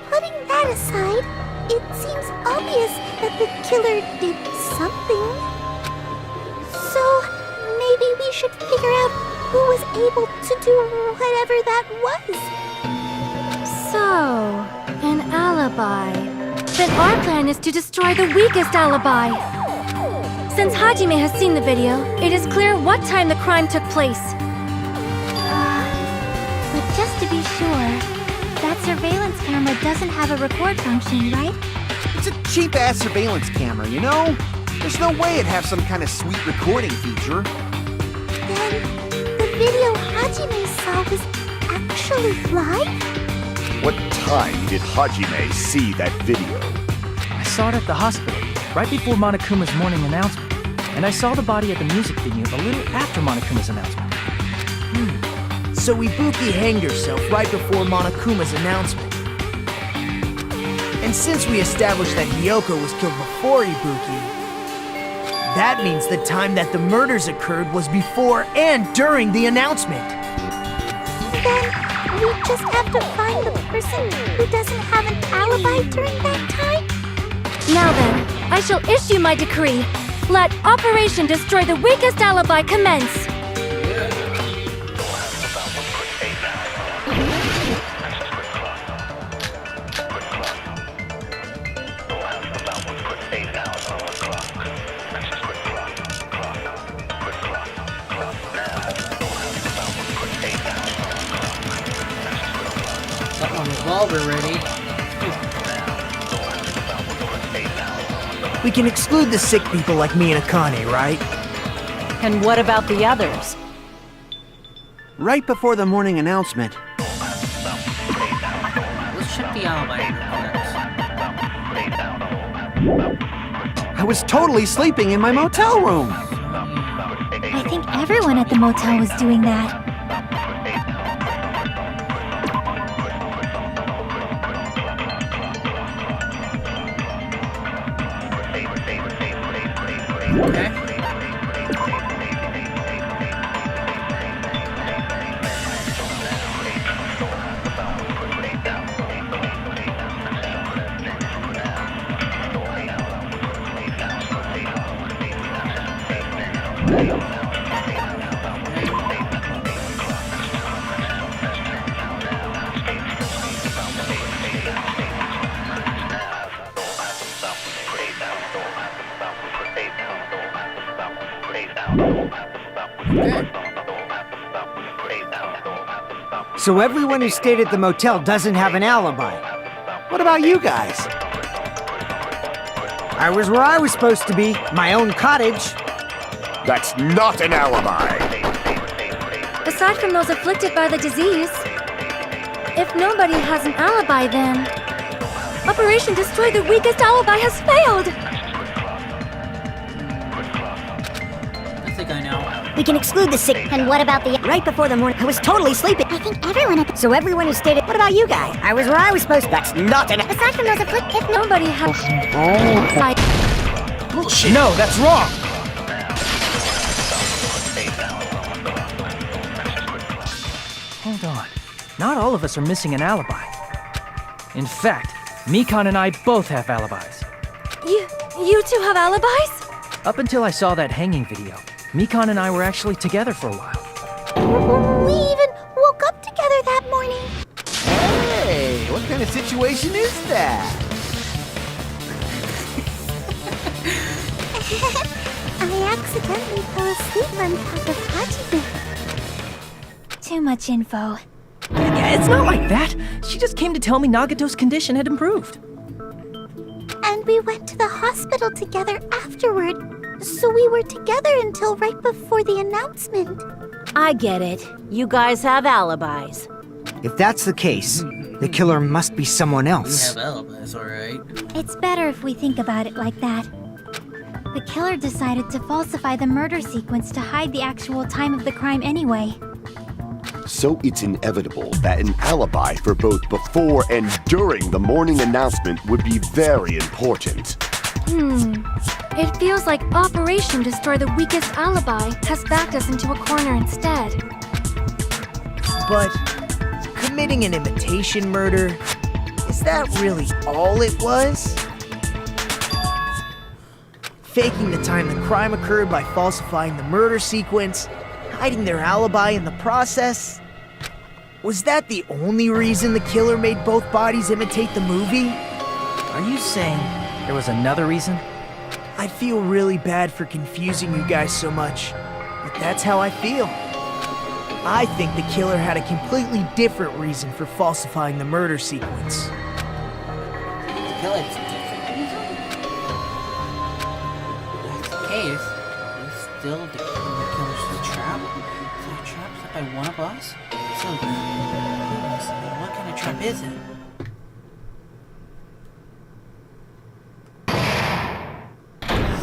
Putting that aside, it seems obvious that the killer did something. So, maybe we should figure out who was able to do whatever that was. So, an alibi. Then our plan is to destroy the weakest alibi. Since Hajime has seen the video, it is clear what time the crime took place. But just to be sure, that surveillance camera doesn't have a record function, right? It's a cheap-ass surveillance camera, you know? There's no way it'd have some kind of sweet recording feature. Then, the video Hajime saw was actually live? What time did Hajime see that video? I saw it at the hospital, right before Monokuma's morning announcement. And I saw the body at the music venue a little after Monokuma's announcement. So Ibuki hanged herself right before Monokuma's announcement. And since we established that Hiyoko was killed before Ibuki, that means the time that the murders occurred was before and during the announcement. Then, we just have to find the person who doesn't have an alibi during that time? Now then, I shall issue my decree. Let Operation Destroy the Weakest Alibi commence. Got my revolver ready. We can exclude the sick people like me and Akane, right? And what about the others? Right before the morning announcement, the alibi reports. I was totally sleeping in my motel room. I think everyone at the motel was doing that. Okay. So everyone who stayed at the motel doesn't have an alibi. What about you guys? I was where I was supposed to be, my own cottage. That's not an alibi. Aside from those afflicted by the disease, if nobody has an alibi, then Operation Destroy the Weakest Alibi has failed. I think I know. We can exclude the sick. And what about the... Right before the morning, I was totally sleeping. I think everyone at the... So everyone who stayed at... What about you guys? I was where I was supposed to... That's not an... Aside from those afflicted, if nobody has... Bullshit. No, that's wrong. Hold on. Not all of us are missing an alibi. In fact, Mikon and I both have alibis. You two have alibis? Up until I saw that hanging video, Mikon and I were actually together for a while. We even woke up together that morning. Hey, what kind of situation is that? I accidentally fell asleep on top of Hajime. Too much info. It's not like that. She just came to tell me Nagato's condition had improved. And we went to the hospital together afterward. So we were together until right before the announcement. I get it. You guys have alibis. If that's the case, the killer must be someone We else. have alibis, alright. It's better if we think about it like that. The killer decided to falsify the murder sequence to hide the actual time of the crime anyway. So it's inevitable that an alibi for both before and during the morning announcement would be very important. It feels like Operation Destroy the Weakest Alibi has backed us into a corner instead. But committing an imitation murder, is that really all it was? Faking the time the crime occurred by falsifying the murder sequence, hiding their alibi in the process? Was that the only reason the killer made both bodies imitate the movie? Are you saying there was another reason? I feel really bad for confusing you guys so much, but that's how I feel. I think the killer had a completely different reason for falsifying the murder sequence. The killer's different. That's the case. Is still the killer's the trap? Is that a trap set by one of us? So, what kind of trap is it?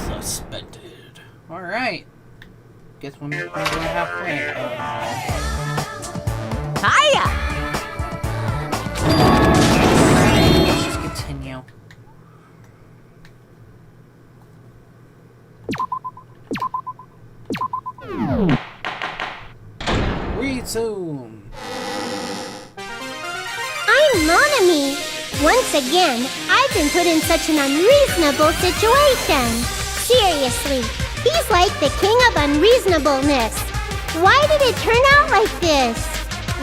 Suspended. Alright. Guess we're going halfway. Hiya! Let's just continue. Resume. I'm Monami. Once again, I've been put in such an unreasonable situation. Seriously, he's like the king of unreasonableness. Why did it turn out like this?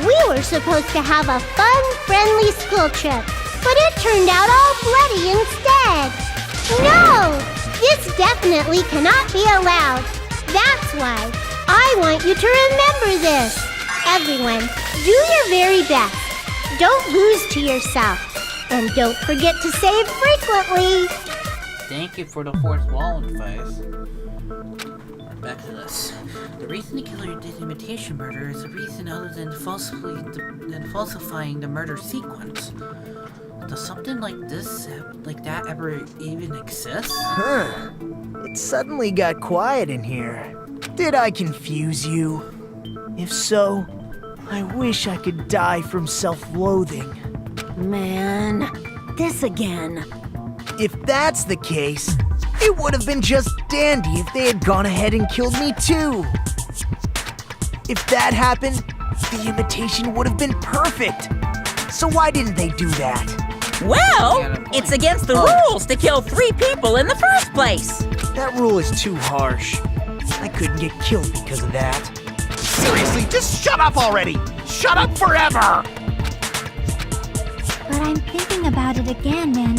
We were supposed to have a fun, friendly school trip, but it turned out all bloody instead. No! This definitely cannot be allowed. That's why I want you to remember this. Everyone, do your very best. Don't lose to yourself. And don't forget to save frequently. Thank you for the fourth wall advice. We're back to this. The reason the killer did imitation murder is a reason other than falsifying the murder sequence. Does something like that ever even exist? Huh. It suddenly got quiet in here. Did I confuse you? If so, I wish I could die from self-loathing. Man, this again. If that's the case, it would have been just dandy if they had gone ahead and killed me too. If that happened, the imitation would have been perfect. So why didn't they do that? Well, it's against the rules to kill 3 people in the first place. That rule is too harsh. I couldn't get killed because of that. Seriously, just shut up already! Shut up forever! But I'm thinking about it again, and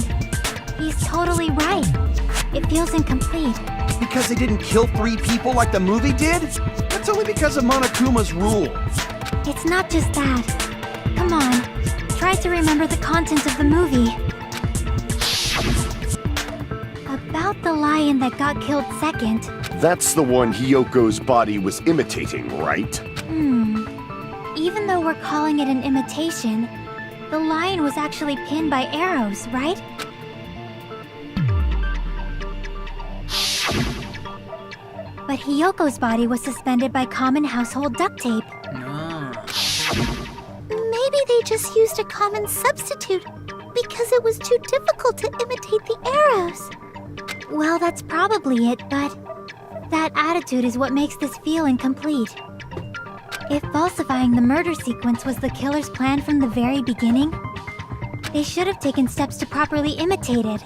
he's totally right. It feels incomplete. Because they didn't kill 3 people like the movie did? That's only because of Monokuma's rule. It's not just that. Come on, try to remember the content of the movie. About the lion that got killed second. That's the one Hiyoko's body was imitating, right? Even though we're calling it an imitation, the lion was actually pinned by arrows, right? But Hiyoko's body was suspended by common household duct tape. Maybe they just used a common substitute because it was too difficult to imitate the arrows. Well, that's probably it, but that attitude is what makes this feel incomplete. If falsifying the murder sequence was the killer's plan from the very beginning, they should have taken steps to properly imitate it.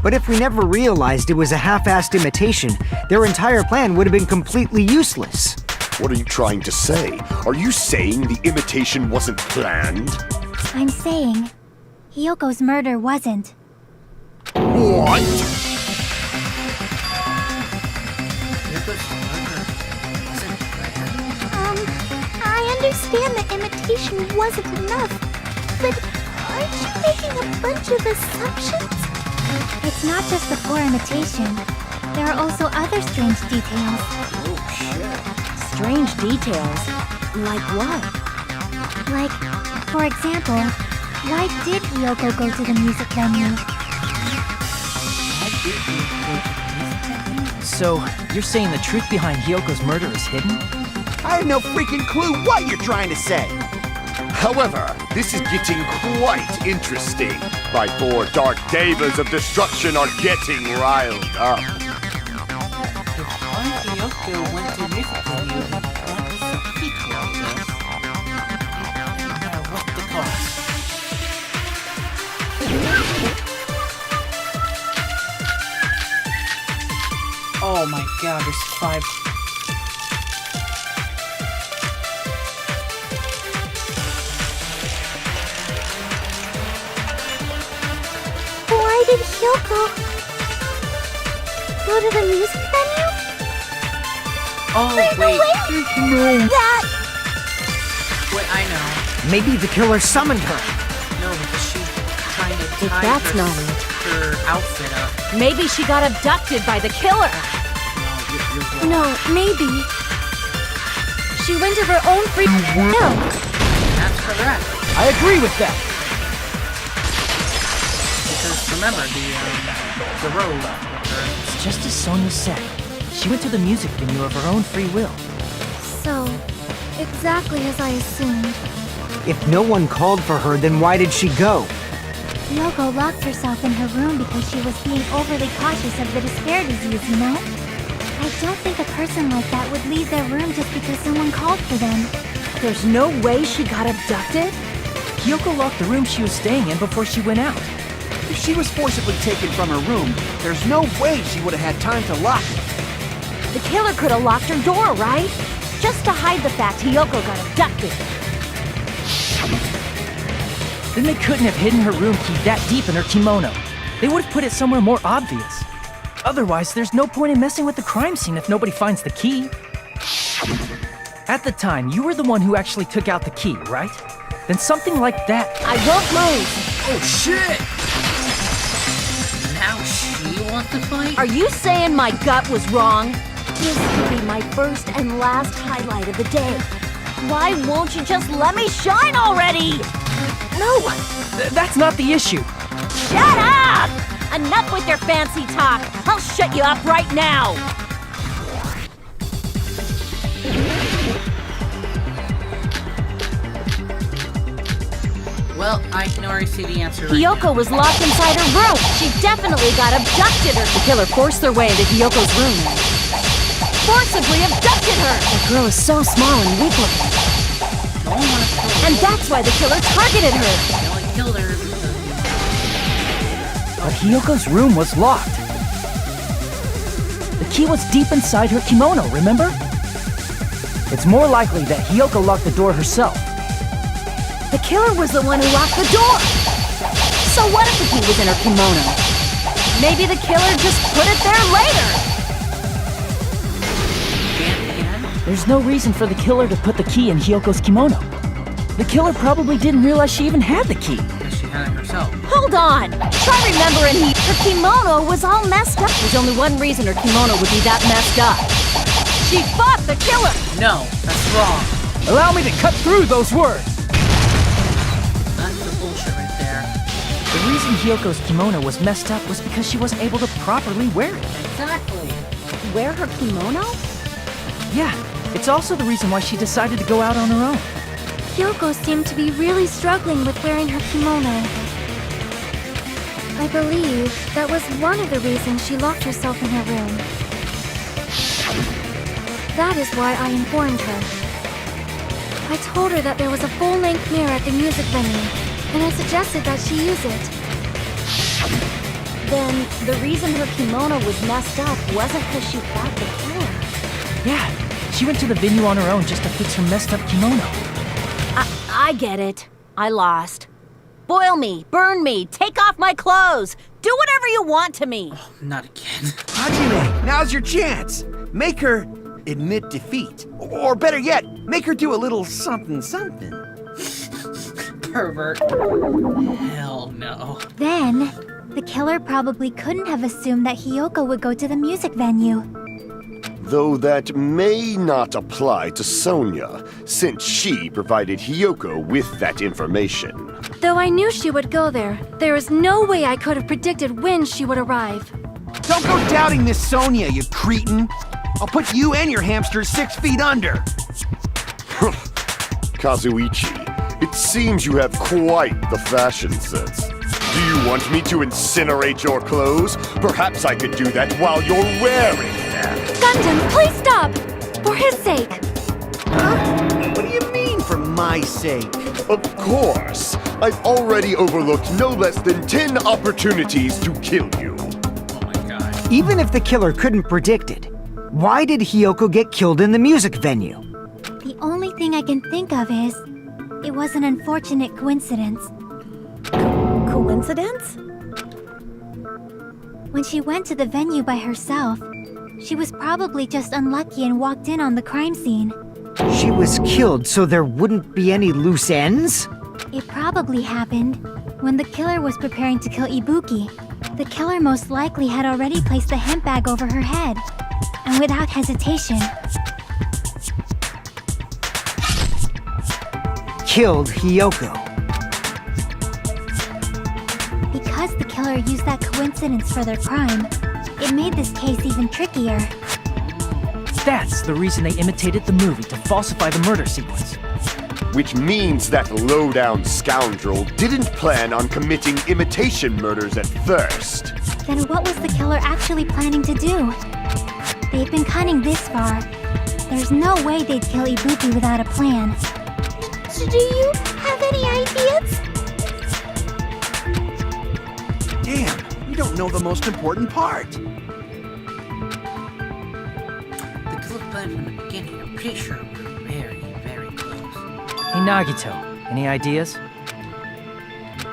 But if we never realized it was a half-assed imitation, their entire plan would have been completely useless. What are you trying to say? Are you saying the imitation wasn't planned? I'm saying Hiyoko's murder wasn't. What? I understand the imitation wasn't enough, but aren't you making a bunch of assumptions? It's not just the poor imitation. There are also other strange details. Strange details? Like what? Like, for example, why did Hiyoko go to the music venue? So, you're saying the truth behind Hiyoko's murder is hidden? I have no freaking clue what you're trying to say. However, this is getting quite interesting. My 4 dark devas of destruction are getting riled up. Why Hiyoko went to music venue and brought some people out this? No matter what the cost. Oh my god, there's 5. Why did Hiyoko go to the music venue? Oh, There's wait. no way that... Wait, I know. Maybe the killer summoned her. No, because she's trying to If tie that's her, not it. her outfit up. Maybe she got abducted by the killer. You're wrong. No, maybe. She went of her own free will. That's correct. I agree with that! Because remember, the road. It's just as Sonia said. She went to the music venue of her own free will. So, exactly as I assumed. If no one called for her, then why did she go? Hiyoko locked herself in her room because she was being overly cautious of the despair disease, you know? I don't think a person like that would leave their room just because someone called for them. There's no way she got abducted? Hiyoko locked the room she was staying in before she went out. If she was forcibly taken from her room, there's no way she would have had time to lock it. The killer could have locked her door, right? Just to hide the fact Hiyoko got abducted. Then they couldn't have hidden her room key that deep in her kimono. They would have put it somewhere more obvious. Otherwise, there's no point in messing with the crime scene if nobody finds the key. At the time, you were the one who actually took out the key, right? Then something like that... I won't lose! Oh shit! Now she wants to fight? Are you saying my gut was wrong? This will be my first and last highlight of the day. Why won't you just let me shine already? No! That's not the issue. Shut up! Enough with your fancy talk. I'll shut you up right now. Well, I can already see the answer right Hiyoko was locked inside her room. She definitely got abducted. The killer forced their way into Hiyoko's room. Forcibly abducted her. The girl is so small and weak looking. now. No one wanted to kill her. And that's why the killer targeted her. They only killed her because... But Hiyoko's room was locked. The key was deep inside her kimono, remember? It's more likely that Hiyoko locked the door herself. The killer was the one who locked the door. So what if the key was in her kimono? Maybe the killer just put it there later. There's no reason for the killer to put the key in Hiyoko's kimono. The killer probably didn't realize she even had the key. Because she had it herself. Hold on. Try remembering her kimono was all messed up. There's only one reason her kimono would be that messed up. She fought the killer. No, that's wrong. Allow me to cut through those words. That's the bullshit right there. The reason Hiyoko's kimono was messed up was because she wasn't able to properly wear it. Exactly. Wear her kimono? Yeah, it's also the reason why she decided to go out on her own. Hiyoko seemed to be really struggling with wearing her kimono. I believe that was one of the reasons she locked herself in her room. That is why I informed her. I told her that there was a full-length mirror at the music venue, and I suggested that she use it. Then the reason her kimono was messed up wasn't because she fought the killer. Yeah, she went to the venue on her own just to fix her messed up kimono. I get it. I lost. Boil me, burn me, take off my clothes. Do whatever you want to me. Not again. Hajime, now's your chance. Make her admit defeat. Or better yet, make her do a little something something. Pervert. Hell no. Then, the killer probably couldn't have assumed that Hiyoko would go to the music venue. Though that may not apply to Sonia, since she provided Hiyoko with that information. Though I knew she would go there, there is no way I could have predicted when she would arrive. Don't go doubting Miss Sonia, you cretin. I'll put you and your hamster 6 feet under. Kazuichi, it seems you have quite the fashion sense. Do you want me to incinerate your clothes? Perhaps I could do that while you're wearing them. Gundam, please stop! For his sake. Huh? What do you mean, for my sake? Of course. I've already overlooked no less than 10 opportunities to kill you. Oh my god. Even if the killer couldn't predict it, why did Hiyoko get killed in the music venue? The only thing I can think of is, it was an unfortunate coincidence. Coincidence? When she went to the venue by herself, she was probably just unlucky and walked in on the crime scene. She was killed so there wouldn't be any loose ends? It probably happened when the killer was preparing to kill Ibuki. The killer most likely had already placed the hemp bag over her head, and without hesitation, Killed Hiyoko. because the killer used that coincidence for their crime, it made this case even trickier. That's the reason they imitated the movie to falsify the murder sequence. Which means that low-down scoundrel didn't plan on committing imitation murders at first. Then what was the killer actually planning to do? They've been cunning this far. There's no way they'd kill Ibuki without a plan. Do you have any ideas? Damn, we don't know the most important part. The killer planned from the beginning. I'm pretty sure we're very, very close. Hey Nagito, any ideas?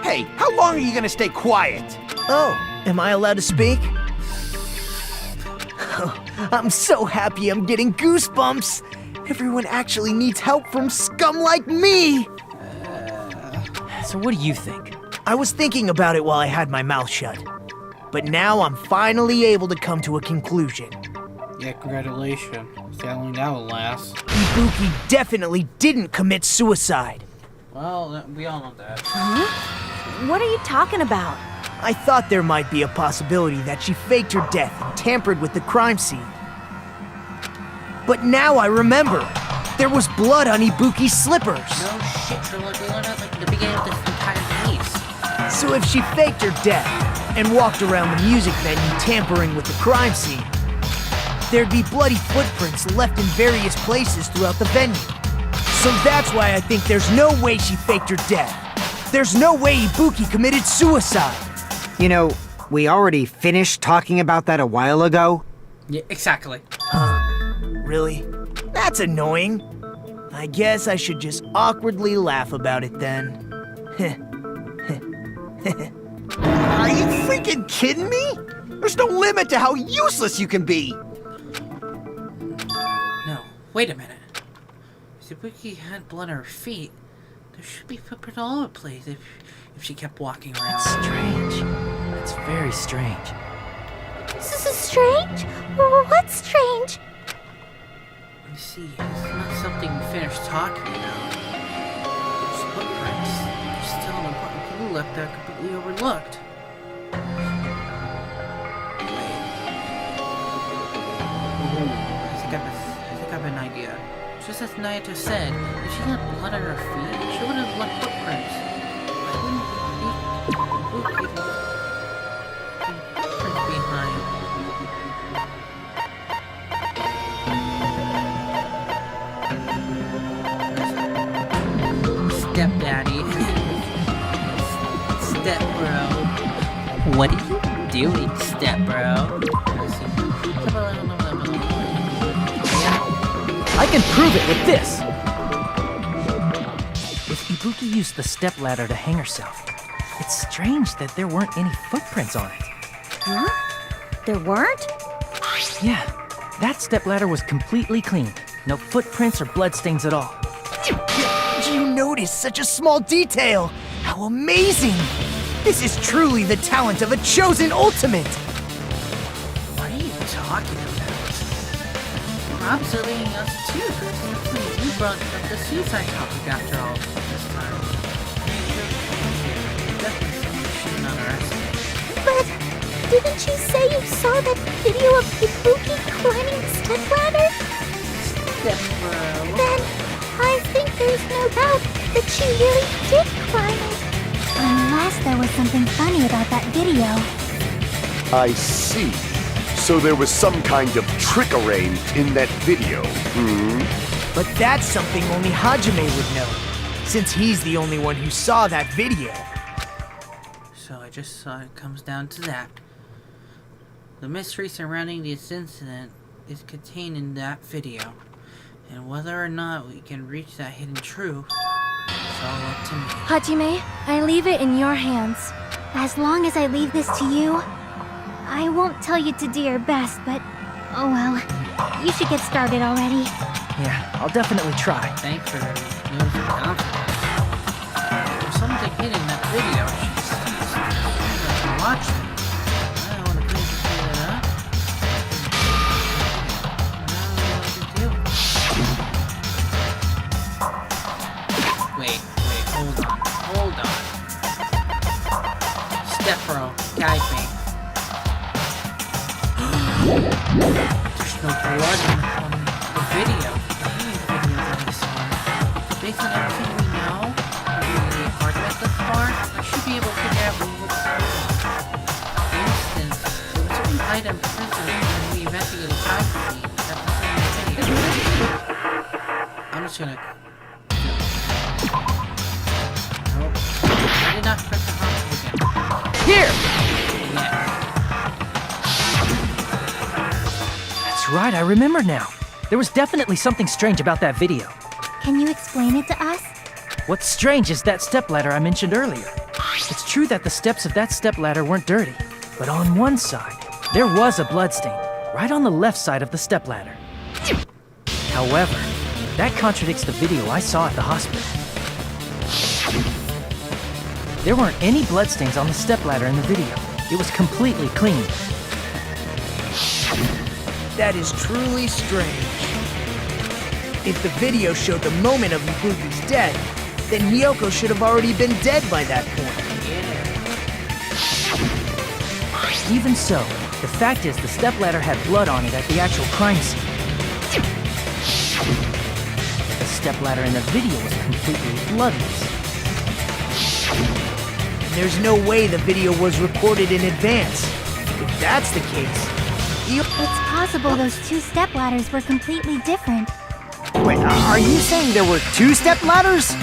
Hey, how long are you gonna stay quiet? Oh, am I allowed to speak? I'm so happy I'm getting goosebumps. Everyone actually needs help from scum like me. So what do you think? I was thinking about it while I had my mouth shut. But now I'm finally able to come to a conclusion. Yeah, congratulations. See how long that will last. Ibuki definitely didn't commit suicide. Well, we all know that. Huh? What are you talking about? I thought there might be a possibility that she faked her death and tampered with the crime scene. But now I remember. There was blood on Ibuki's slippers. No shit, Sherlock. We learned that like at the beginning of this entire case. So if she faked her death and walked around the music venue tampering with the crime scene, there'd be bloody footprints left in various places throughout the venue. So that's why I think there's no way she faked her death. There's no way Ibuki committed suicide. You know, we already finished talking about that a while ago. Yeah, exactly. Really? That's annoying. I guess I should just awkwardly laugh about it then. Are you freaking kidding me? There's no limit to how useless you can be. No, wait a minute. If Ibuki had blood on her feet, there should be footprint all over the place if she kept walking around. That's strange. That's very strange. This is strange? What's strange? You see, it's not something we finished talking about. There's footprints. There's still an important clue left that completely overlooked. Wait. Ooh, I think I have an idea. Just as Naito said, if she had blood on her feet, she would have left footprints. Why wouldn't Ibuki leave footprints behind? Stepdaddy. Step bro. What are you doing, step bro? I can prove it with this! If Ibuki used the stepladder to hang herself, it's strange that there weren't any footprints on it. Huh? There weren't? Yeah, that stepladder was completely clean. No footprints or bloodstains at all. You noticed such a small detail! How amazing! This is truly the talent of a chosen ultimate! What are you talking about? You're observing us too. You brought up the suicide topic after all this time. Definitely someone shooting on our estimate. But didn't you say you saw that video of Ibuki climbing the stepladder? Step bro. Then I think there's no doubt that she really did climb it. Unless there was something funny about that video. I see. So there was some kind of trick arranged in that video, But that's something only Hajime would know, since he's the only one who saw that video. So I just saw it comes down to that. The mystery surrounding this incident is contained in that video. And whether or not we can reach that hidden truth, it's all up to me. Hajime, I leave it in your hands. As long as I leave this to you, I won't tell you to do your best, but oh well. You should get started already. Yeah, I'll definitely try. Thanks for news and confidence. There's something hidden in that video. She's watch it. I don't want to please clear it up. Wait, hold on. Step bro, guide me. There's no blood on the video. Based on everything we know, the argument thus far, I should be able to figure out what's for instance, there was a certain item present when we investigated the crime scene that was in the video. I'm just gonna... Nope. I did not press the hospital again. Here! Yes. That's right, I remember now. There was definitely something strange about that video. Can you explain it to us? What's strange is that stepladder I mentioned earlier. It's true that the steps of that stepladder weren't dirty, but on one side, there was a bloodstain, right on the left side of the stepladder. However, that contradicts the video I saw at the hospital. There weren't any bloodstains on the stepladder in the video. It was completely clean. That is truly strange. If the video showed the moment of Ibuki's death, then HIYOKO should have already been dead by that point. Yeah. Even so, the fact is the stepladder had blood on it at the actual crime scene. The stepladder in the video was completely bloodless. There's no way the video was recorded in advance. If that's the case, It's possible those two stepladders were completely different. Wait, are you saying there were two stepladders?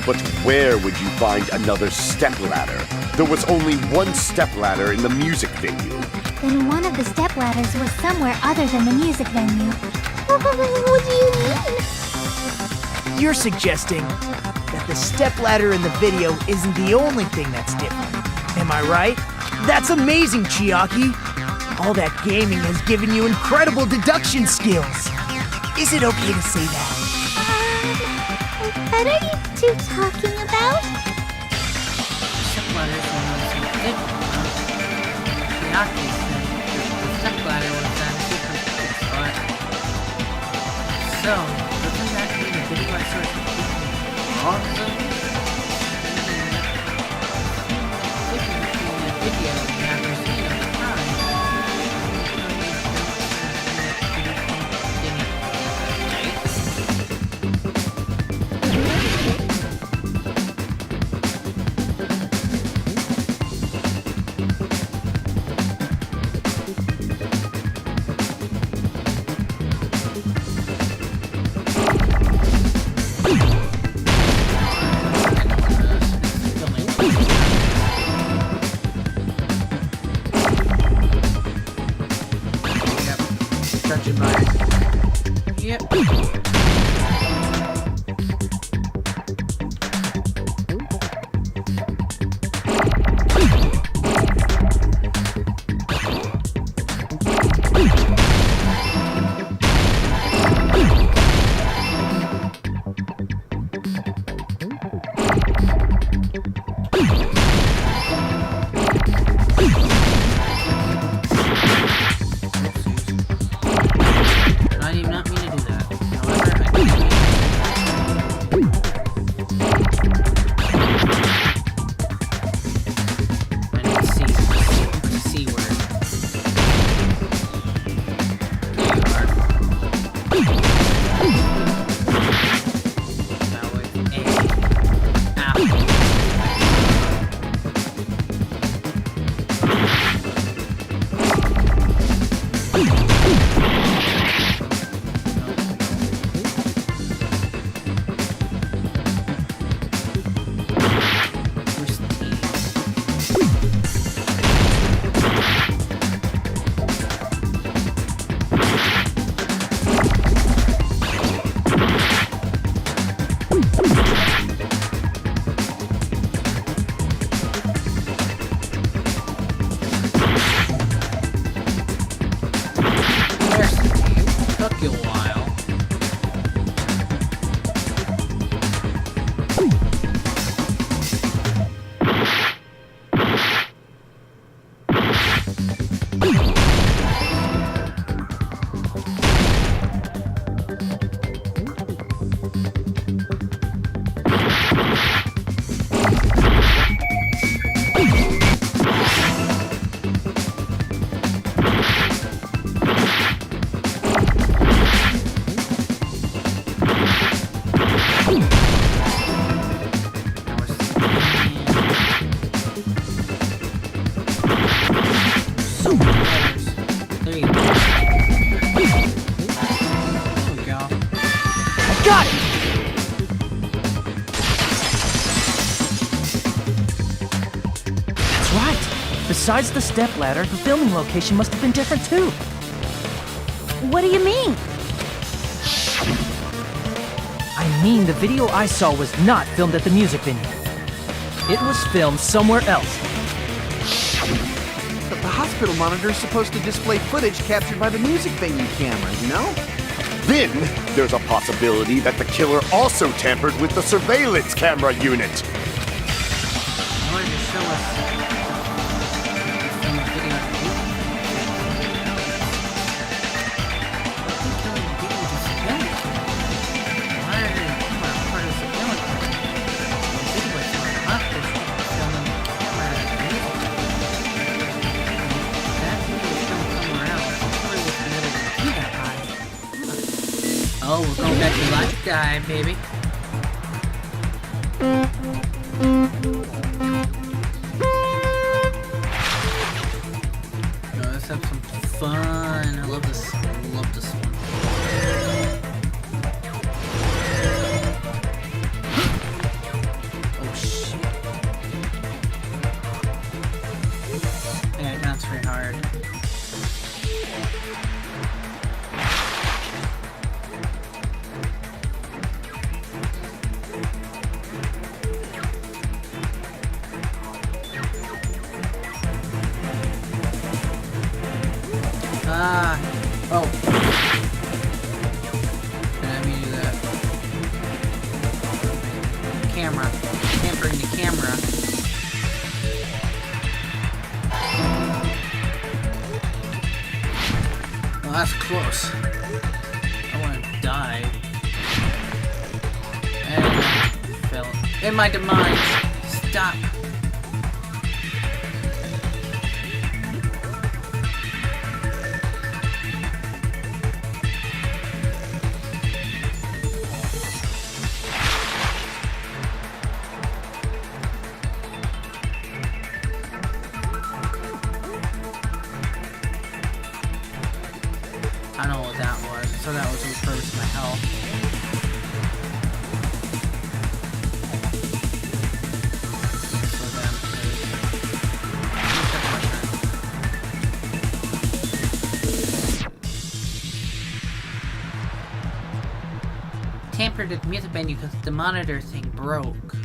But where would you find another stepladder? There was only one stepladder in the music venue. Then one of the stepladders was somewhere other than the music venue. What do you mean? you're suggesting that the stepladder in the video isn't the only thing that's different. Am I right? That's amazing, Chiaki! All that gaming has given you incredible deduction skills. Is it okay to say that? What are you two talking about? Stepladder is one of those did Chiaki said the stepladder was at a different spot. So, doesn't that mean the video I saw is completely wrong? Looking between the video and never seen at the time. Judging by yep. I did not mean to do that. However, I did C word. There you are. That was A. Apple. Took you a while. So many letters. There you go. There we go. I got it! That's right. Besides the stepladder, the filming location must have been different too. What do you mean? I mean, the video I saw was not filmed at the music venue. It was filmed somewhere else. But the hospital monitor is supposed to display footage captured by the music venue camera, you know? Then there's a possibility that the killer also tampered with the surveillance camera unit. In order to show us some video of the killing people with civilians. Why are they part of the civilian? The video was from the hospital filming the camera at the music. Oh, we're going back to Logic Guy, baby. Let's have some fun. I love this. I love this one. Oh shit. Yeah, that's very hard. Oh. Didn't mean to do that. Camera. Tampering the camera. Well, that's close. I want to die. And I fell. In my demise. Stop. I don't know what that was, so that was what purpose my health. Tampered at the music menu because the monitor thing broke.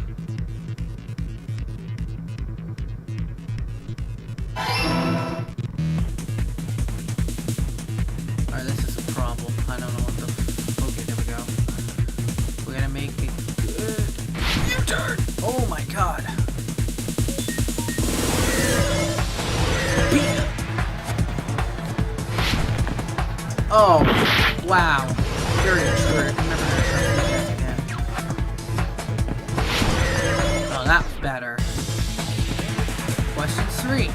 Alright, this is a problem. I don't know what the... Okay, there we go. We gotta make it good. U-turn! Oh my god. Oh, wow. You're an intruder. I'm never gonna try to do this again. Oh, that's better. Question 3.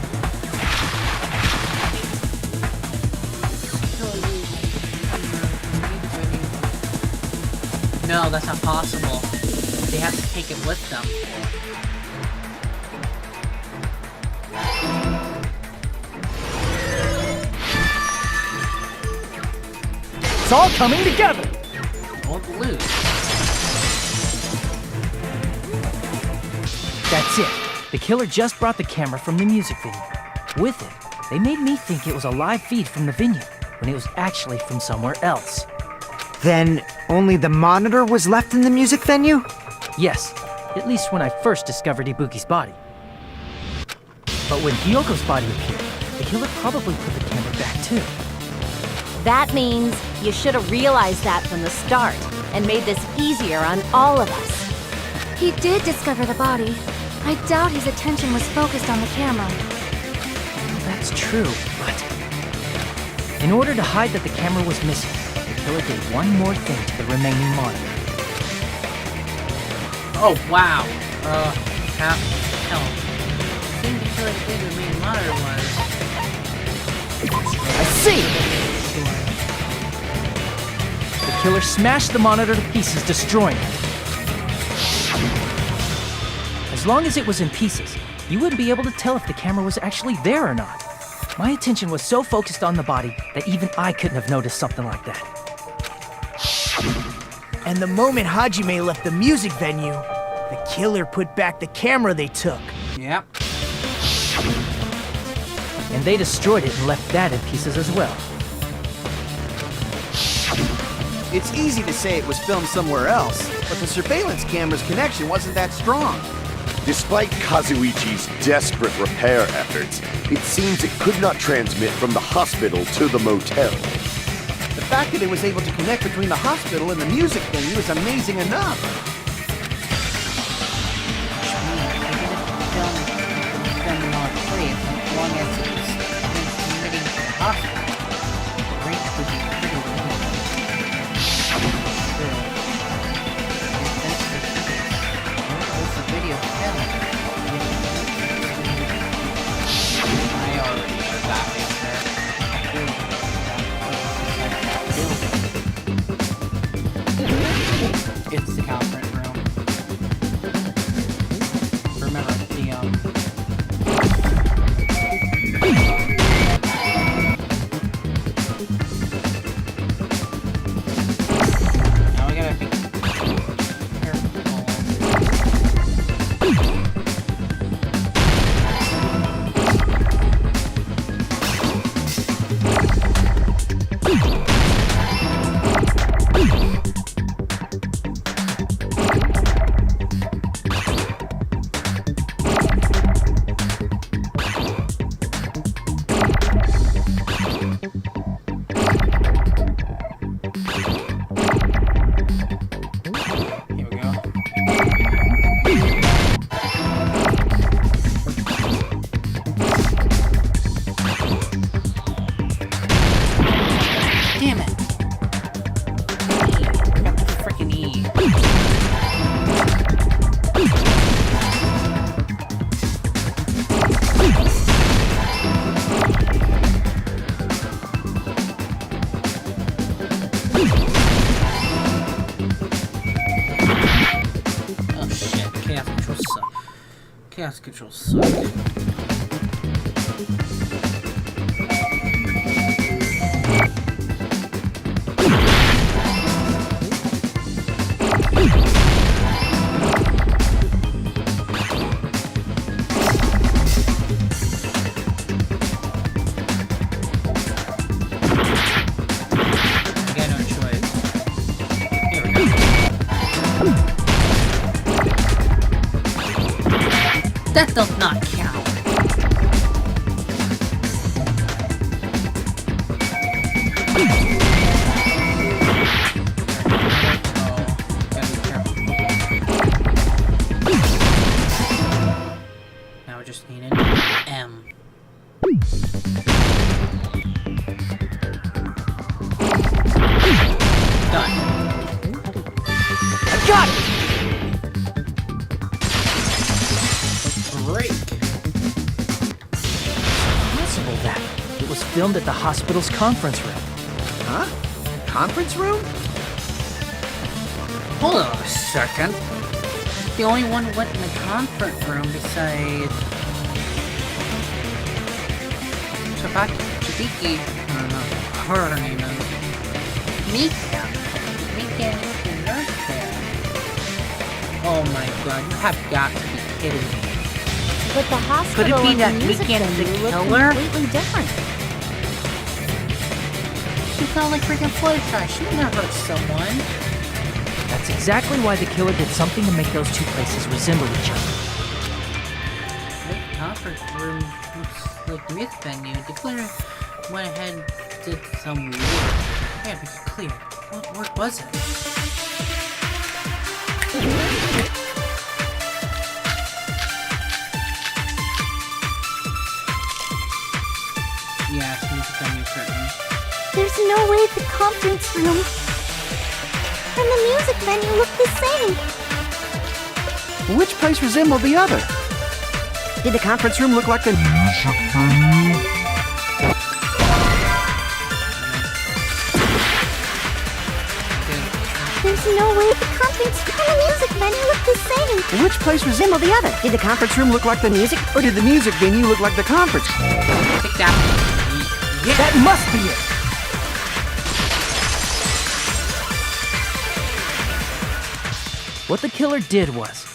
No, that's not possible. They have to take it with them. It's all coming together! Don't lose. That's it. The killer just brought the camera from the music venue. With it, they made me think it was a live feed from the venue, when it was actually from somewhere else. Then only the monitor was left in the music venue? Yes, at least when I first discovered Ibuki's body. But when Hiyoko's body appeared, the killer probably put the camera back too. That means you should have realized that from the start and made this easier on all of us. He did discover the body. I doubt his attention was focused on the camera. That's true, but... in order to hide that the camera was missing, the killer did one more thing to the remaining monitor. Oh, wow. Half health. I think the killer did the main monitor was... I see! The killer smashed the monitor to pieces, destroying it. As long as it was in pieces, you wouldn't be able to tell if the camera was actually there or not. My attention was so focused on the body that even I couldn't have noticed something like that. And the moment Hajime left the music venue, the killer put back the camera they took. Yep. And they destroyed it and left that in pieces as well. It's easy to say it was filmed somewhere else, but the surveillance camera's connection wasn't that strong. Despite Kazuichi's desperate repair efforts, it seems it could not transmit from the hospital to the motel. The fact that it was able to connect between the hospital and the music venue is amazing enough. Chaos control sucked. That does not count. Now we just need an M. Done. I got it! That it was filmed at the hospital's conference room. Huh? Conference room? Hold on a second. The only one who went in the conference room besides Chibiki, I don't know what her name is. Mika. Mika is right there. Oh my god, you have got to be kidding me. But the hospital be and that the music weekend venue the look killer? completely different. She felt like freaking Fluttershy. She never hurt someone. That's exactly why the killer did something to make those two places resemble each other. The conference room looks like the music venue. The killer went ahead and did some work. Yeah, be clear. What work was it? Yeah, it's music venue curtain. There's no way the conference room and the music venue look the same. Which place resembled the other? Did the conference room look like the music venue? There's no way the conference and the music venue look the same. Which place resembled the other? Did the conference room look like the music, or did the music venue look like the conference? Take that. Yeah. That must be it! What the killer did was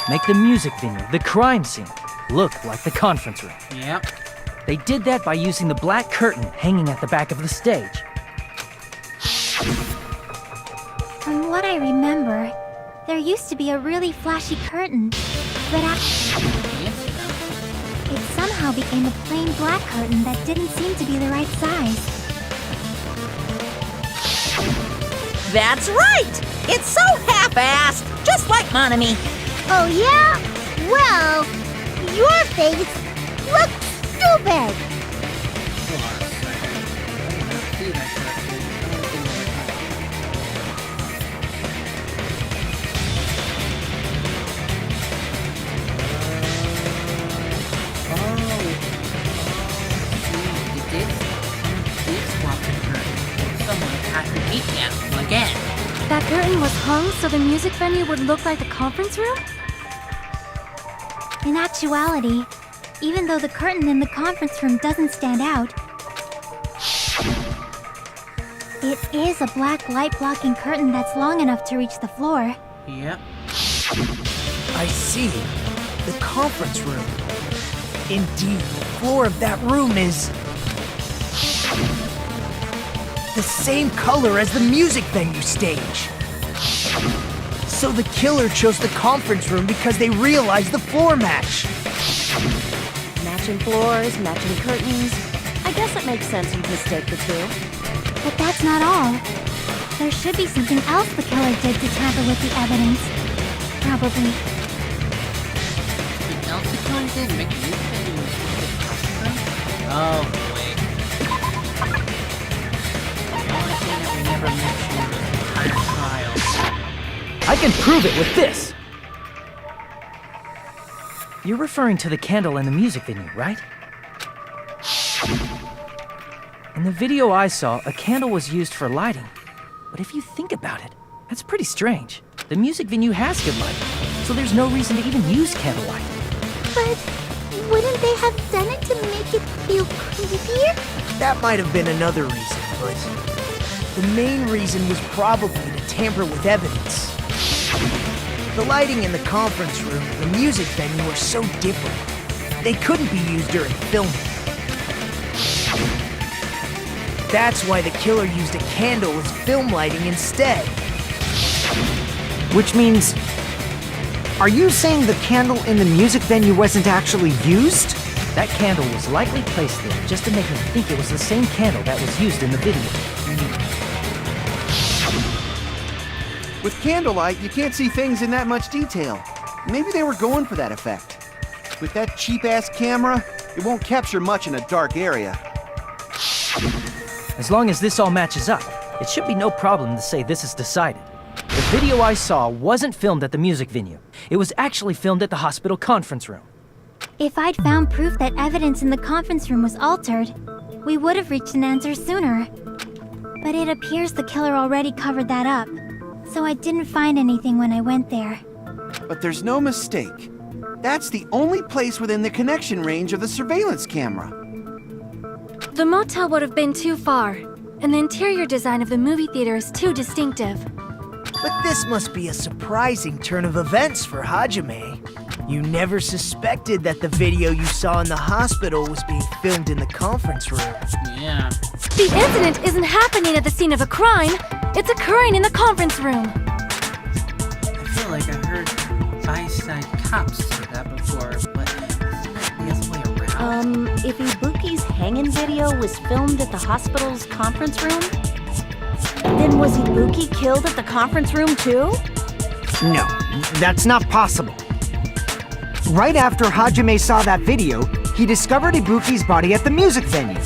make the music venue, the crime scene, look like the conference room. Yep. They did that by using the black curtain hanging at the back of the stage. From what I remember, there used to be a really flashy curtain, but it somehow became a plain black curtain that didn't seem to be the right size. That's right! It's so half-assed, just like Monami. Oh yeah? Well, your face looks stupid! Hold on a second. I don't see that correctly. I don't think someone had to eat them again. That curtain was hung so the music venue would look like the conference room? In actuality, even though the curtain in the conference room doesn't stand out, it is a black light-blocking curtain that's long enough to reach the floor. Yep. I see. The conference room. Indeed, the floor of that room is the same color as the music venue stage. So the killer chose the conference room because they realized the floor match. Matching floors, matching curtains. I guess it makes sense you'd mistake the two. But that's not all. There should be something else the killer did to tamper with the evidence. Probably. The else the killer did make music venue look like the conference room? Oh, wait. The only thing that we never mentioned was the entire trial. I can prove it with this! You're referring to the candle in the music venue, right? In the video I saw, a candle was used for lighting. But if you think about it, that's pretty strange. The music venue has good lighting, so there's no reason to even use candlelight. feel creepier? That might have been another reason, but the main reason was probably to tamper with evidence. The lighting in the conference room and the music venue were so different. They couldn't be used during filming. That's why the killer used a candle as film lighting instead. Which means... Are you saying the candle in the music venue wasn't actually used? That candle was likely placed there just to make me think it was the same candle that was used in the video. With candlelight, you can't see things in that much detail. Maybe they were going for that effect. With that cheap-ass camera, it won't capture much in a dark area. As long as this all matches up, it should be no problem to say this is decided. The video I saw wasn't filmed at the music venue. It was actually filmed at the hospital conference room. If I'd found proof that evidence in the conference room was altered, we would have reached an answer sooner. But it appears the killer already covered that up, so I didn't find anything when I went there. But there's no mistake. That's the only place within the connection range of the surveillance camera. The motel would have been too far, and the interior design of the movie theater is too distinctive. But this must be a surprising turn of events for Hajime. You never suspected that the video you saw in the hospital was being filmed in the conference room. Yeah. The incident isn't happening at the scene of a crime. It's occurring in the conference room. I feel like I heard by-side cops say that before, but the other way around. If Ibuki's hanging video was filmed at the hospital's conference room, then was Ibuki killed at the conference room too? No, that's not possible. Right after Hajime saw that video, he discovered Ibuki's body at the music venue. No,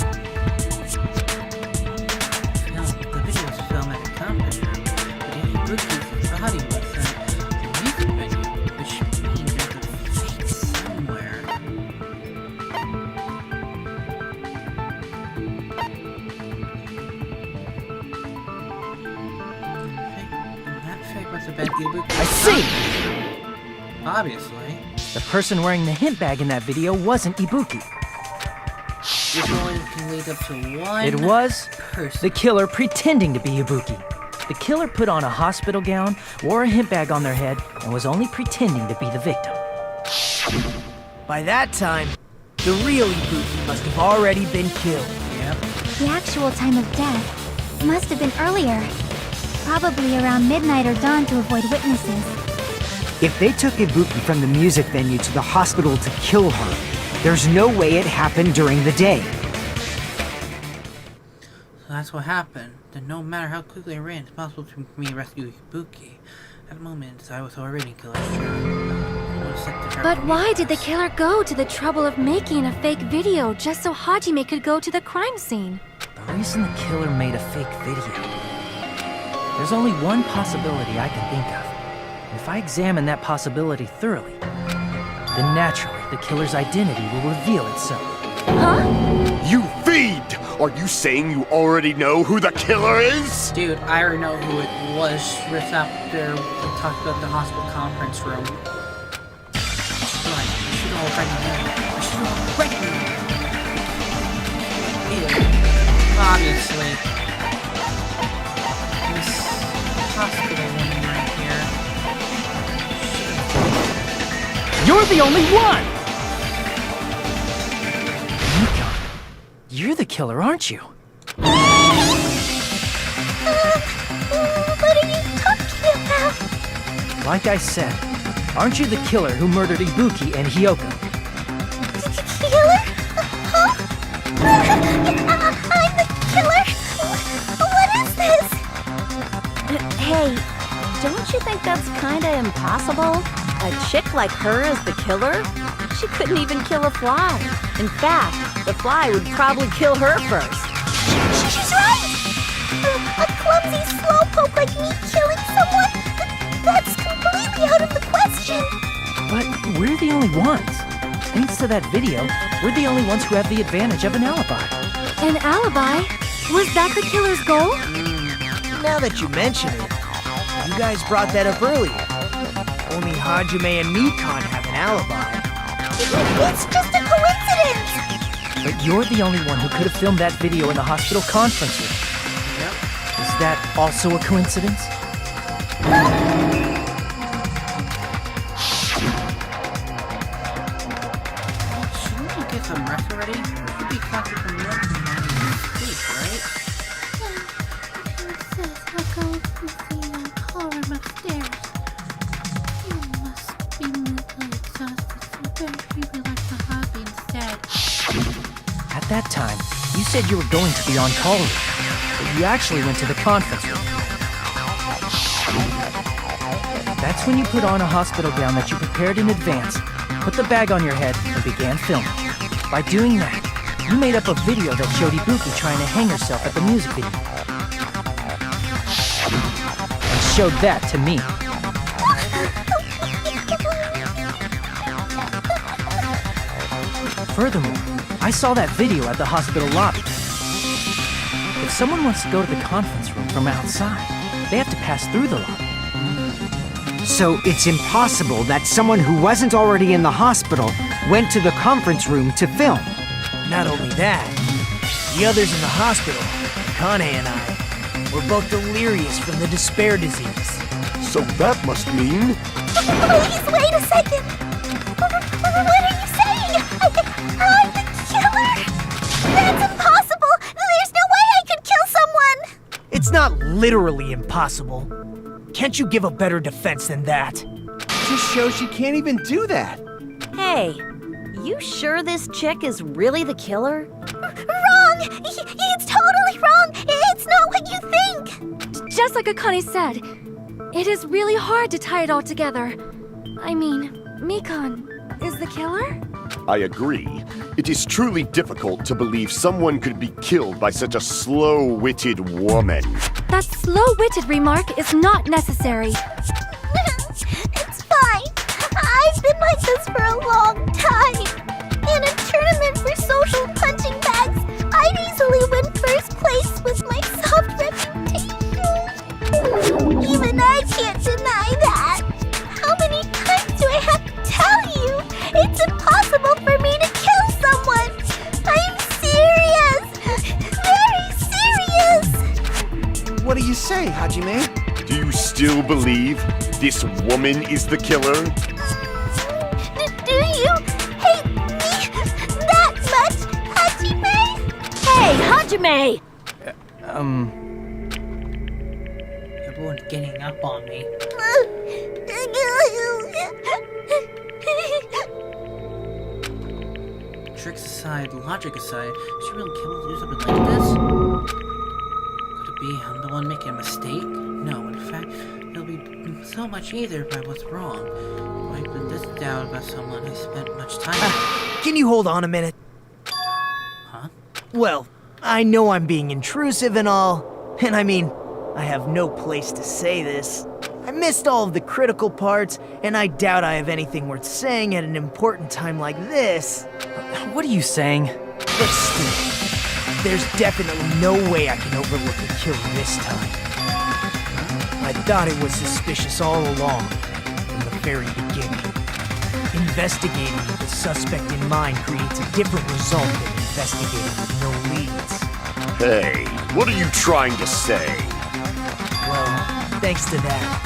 the video was filmed at a conference room, but Ibuki's body was at the music venue, which means there's a fake somewhere. And that fake must have been Ibuki. I see! Obviously. The person wearing the hint bag in that video wasn't Ibuki. This only can lead up to one It was person. the killer pretending to be Ibuki. The killer put on a hospital gown, wore a hint bag on their head, and was only pretending to be the victim. By that time, the real Ibuki must have already been killed. Yep. The actual time of death must have been earlier. Probably around midnight or dawn to avoid witnesses. If they took Ibuki from the music venue to the hospital to kill her, there's no way it happened during the day. So that's what happened. Then no matter how quickly I ran, it's possible for me to rescue Ibuki. At the moment, I was already killed. But why did the killer go to the trouble of making a fake video just so Hajime could go to the crime scene? The reason the killer made a fake video... There's only one possibility I can think of. And if I examine that possibility thoroughly, then naturally the killer's identity will reveal itself. Huh? You fiend! Are you saying you already know who the killer is? Dude, I already know who it was. Right after we talked about the hospital conference room. Right, we should already know. We should already know. Obviously. This hospital woman right here. You're the only one! Nikon, you're the killer, aren't you? What are you talking about? Like I said, aren't you the killer who murdered Ibuki and HIYOKO? Killer? Huh? I'm the killer? What is this? Hey, don't you think that's kinda impossible? A chick like her as the killer? She couldn't even kill a fly. In fact, the fly would probably kill her first. She's right! A clumsy slowpoke like me killing someone? That's completely out of the question! But we're the only ones. Thanks to that video, we're the only ones who have the advantage of an alibi. An alibi? Was that the killer's goal? Now that you mention it, you guys brought that up earlier. Only Hajime and Nikon have an alibi. It's just a coincidence! But you're the only one who could have filmed that video in the hospital conference room. Yep. Is that also a coincidence? Shouldn't we get some rest already? We should be talking from the sleep, right? It says I'll go to the hallroom upstairs. You must be mentally exhausted, so better you relax the hobby instead. At that time, you said you were going to the on-call room, but you actually went to the conference room. That's when you put on a hospital gown that you prepared in advance, put the bag on your head, and began filming. By doing that, you made up a video that showed Ibuki trying to hang herself at the music video. And showed that to me. Furthermore, I saw that video at the hospital lobby. If someone wants to go to the conference room from outside, they have to pass through the lobby. So it's impossible that someone who wasn't already in the hospital went to the conference room to film. Not only that, the others in the hospital, Kane and I, were both delirious from the despair disease. So that must mean... Please, wait a second! What are you saying? I'm the killer? That's impossible! There's no way I could kill someone! It's not literally impossible. Can't you give a better defense than that? Just shows she can't even do that. Hey, you sure this chick is really the killer? Wrong! It's totally wrong! It's not what you think! Just like Akane said, it is really hard to tie it all together. I mean, Mikon is the killer? I agree. It is truly difficult to believe someone could be killed by such a slow-witted woman. That slow-witted remark is not necessary. It's fine. I've been like this for a long time. In a tournament for social punching bags, I'd easily win first place with my soft reputation. Even I can't deny that. How many times do I have to tell you? It's impossible for me to kill someone. I'm serious. Very serious. What do you say, Hajime? Do you still believe this woman is the killer? Do you hate me that much, Hajime? Hey, Hajime! Everyone's getting up on me. Tricks aside, logic aside, she really capable to do something like this? Could it be I'm the one making a mistake? No, in fact, it'll be so much easier if I was wrong. If I've been this down about someone I spent much time with. Can you hold on a minute? Huh? Well, I know I'm being intrusive and all, and I mean, I have no place to say this. I missed all of the critical parts, and I doubt I have anything worth saying at an important time like this. What are you saying? But still, there's definitely no way I can overlook the killer this time. I thought it was suspicious all along, from the very beginning. Investigating with the suspect in mind creates a different result than investigating with no leads. Hey, what are you trying to say? Well, thanks to that,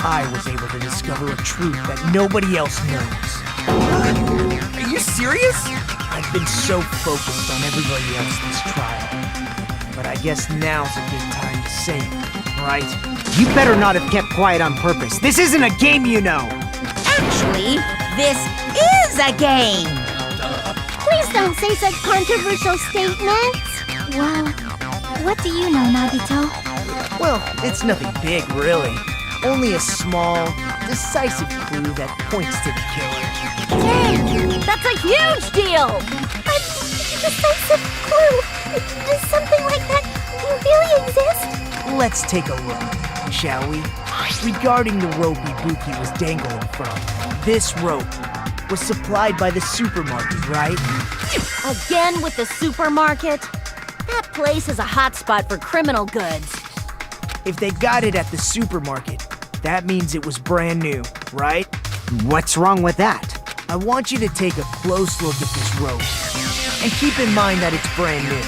I was able to discover a truth that nobody else knows. Are you serious? I've been so focused on everybody else this trial. But I guess now's a good time to say it, right? You better not have kept quiet on purpose. This isn't a game, you know. Actually, this is a game. Please don't say such controversial statements. Well, what do you know, Nagito? Well, it's nothing big, really. Only a small, decisive clue that points to the killer. Dang, that's a huge deal! A decisive clue. Does something like that really exist? Let's take a look, shall we? Regarding the rope Ibuki was dangling from, this rope was supplied by the supermarket, right? Again with the supermarket? That place is a hotspot for criminal goods. If they got it at the supermarket, that means it was brand new, right? What's wrong with that? I want you to take a close look at this rope. And keep in mind that it's brand new.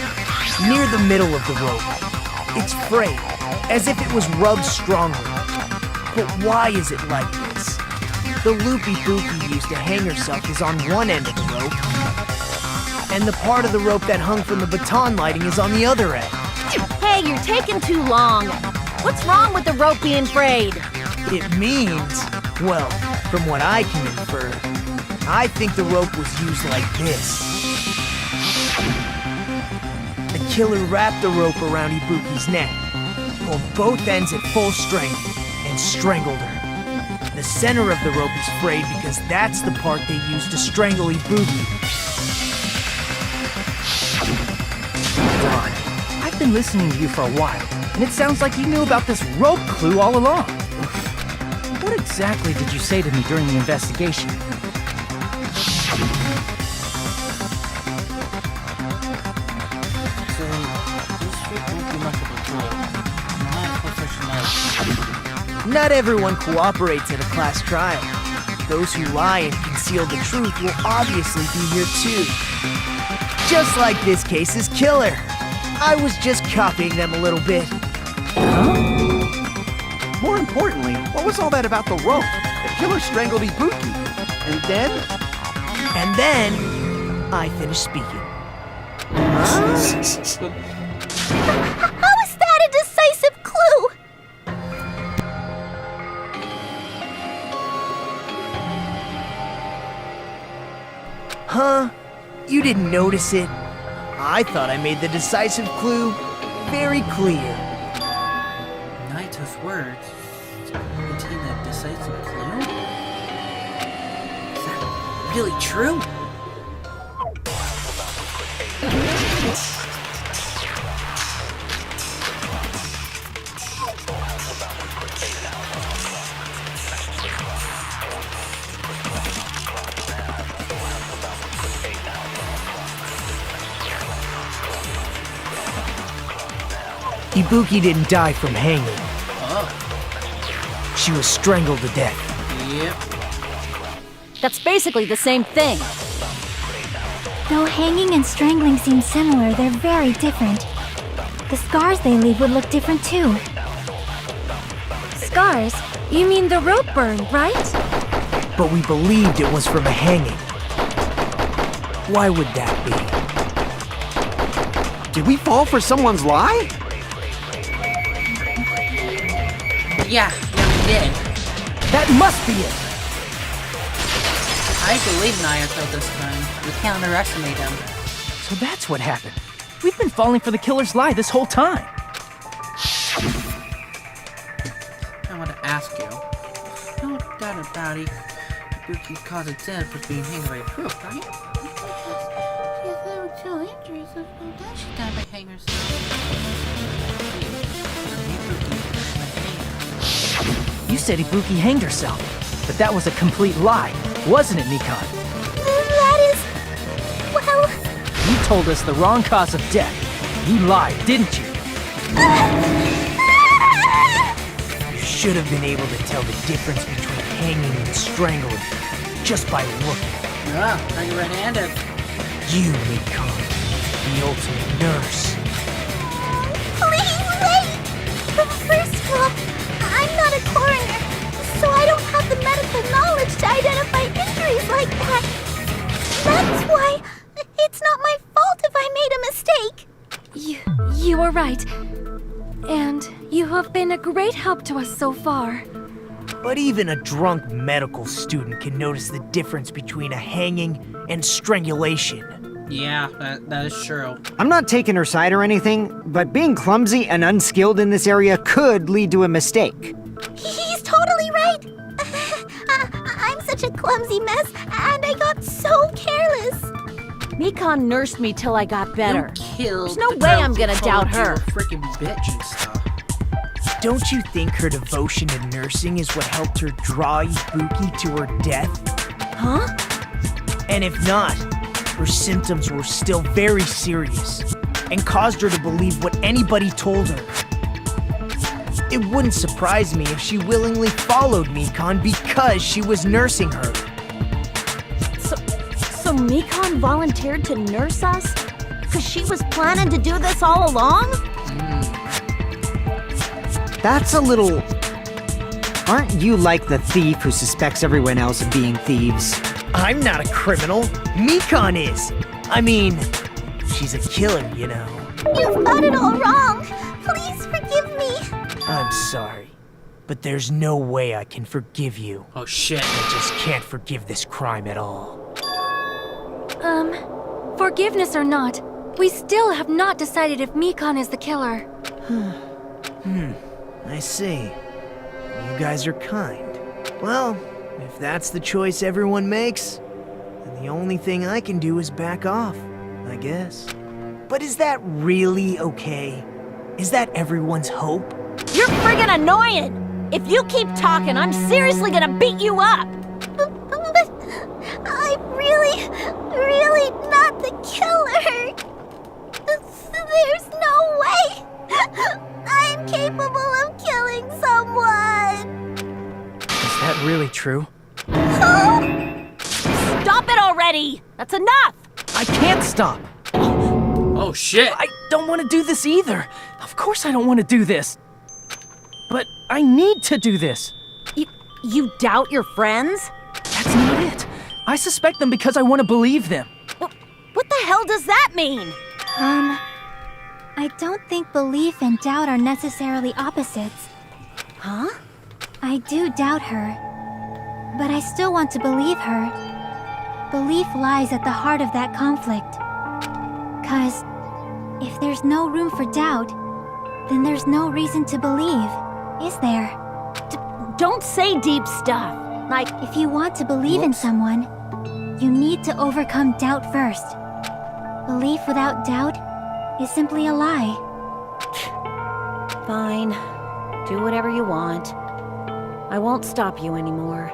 Near the middle of the rope. It's frayed, as if it was rubbed strongly. But why is it like this? The loop IBUKI used to hang herself is on one end of the rope, and the part of the rope that hung from the baton lighting is on the other end. Hey, you're taking too long. What's wrong with the rope being frayed? It means, well, from what I can infer, I think the rope was used like this. The killer wrapped the rope around IBUKI's neck, pulled both ends at full strength, and strangled her. The center of the rope is frayed because that's the part they used to strangle IBUKI. Don, I've been listening to you for a while, and it sounds like you knew about this rope clue all along. What exactly did you say to me during the investigation? So, this trip won't be much of a goal. Not professional. Not everyone cooperates at a class trial. Those who lie and conceal the truth will obviously be here too. Just like this case's killer. I was just copying them a little bit. More importantly, what was all that about the rope? The killer strangled IBUKI. And then? And then, I finished speaking. How is that a decisive clue? Huh? You didn't notice it? I thought I made the decisive clue very clear. Naito's words contain a decisive clue? Is that really true? IBUKI didn't die from hanging. Oh. She was strangled to death. Yep. That's basically the same thing. Though hanging and strangling seem similar, they're very different. The scars they leave would look different too. Scars? You mean the rope burn, right? But we believed it was from a hanging. Why would that be? Did we fall for someone's lie? Yeah, we did. That must be it! I believe Naito this time. We can't underestimate him. So that's what happened. We've been falling for the killer's lie this whole time. I want to ask you. No doubt about it. IBUKI caused death for being hanged by a rope, right? Because there were two injuries, so then she died by hanging herself. You said IBUKI hanged herself, but that was a complete lie, wasn't it, Nikon? That is... well... You told us the wrong cause of death. You lied, didn't you? You should have been able to tell the difference between hanging and strangling just by looking. Yeah, are you red-handed? You, Nikon, the ultimate nurse. Please wait! First of all, I'm not a coroner, so I don't have the medical knowledge to identify injuries like that. That's why it's not my fault if I made a mistake. You are right. And you have been a great help to us so far. But even a drunk medical student can notice the difference between a hanging and strangulation. Yeah, that is true. I'm not taking her side or anything, but being clumsy and unskilled in this area could lead to a mistake. He's totally right. I'm such a clumsy mess, and I got so careless. Mikon nursed me till I got better. There's no way I'm gonna doubt her. Freaking bitch and stuff. Don't you think her devotion to nursing is what helped her draw IBUKI to her death? Huh? And if not, her symptoms were still very serious and caused her to believe what anybody told her. It wouldn't surprise me if she willingly followed Mikon because she was nursing her. So So Mikon volunteered to nurse us? Because she was planning to do this all along? That's a little... Aren't you like the thief who suspects everyone else of being thieves? I'm not a criminal. Mikon is. I mean, she's a killer, you know. You've got it all wrong. Please forgive me. I'm sorry, but there's no way I can forgive you. Oh shit. I just can't forgive this crime at all. Forgiveness or not, we still have not decided if Mikon is the killer. I see. You guys are kind. Well, if that's the choice everyone makes, then the only thing I can do is back off, I guess. But is that really okay? Is that everyone's hope? You're friggin' annoying! If you keep talking, I'm seriously gonna beat you up! But I'm really not the killer. There's no way I'm capable of killing someone. Is that really true? Stop it already! That's enough! I can't stop. Oh shit. I don't want to do this either. Of course I don't want to do this. But I need to do this. You doubt your friends? That's not it. I suspect them because I want to believe them. What the hell does that mean? I don't think belief and doubt are necessarily opposites. Huh? I do doubt her, but I still want to believe her. Belief lies at the heart of that conflict. 'Cause if there's no room for doubt, then there's no reason to believe, is there? Don't say deep stuff. Like, If you want to believe in someone, you need to overcome doubt first. Belief without doubt is simply a lie. fine. Do whatever you want. I won't stop you anymore.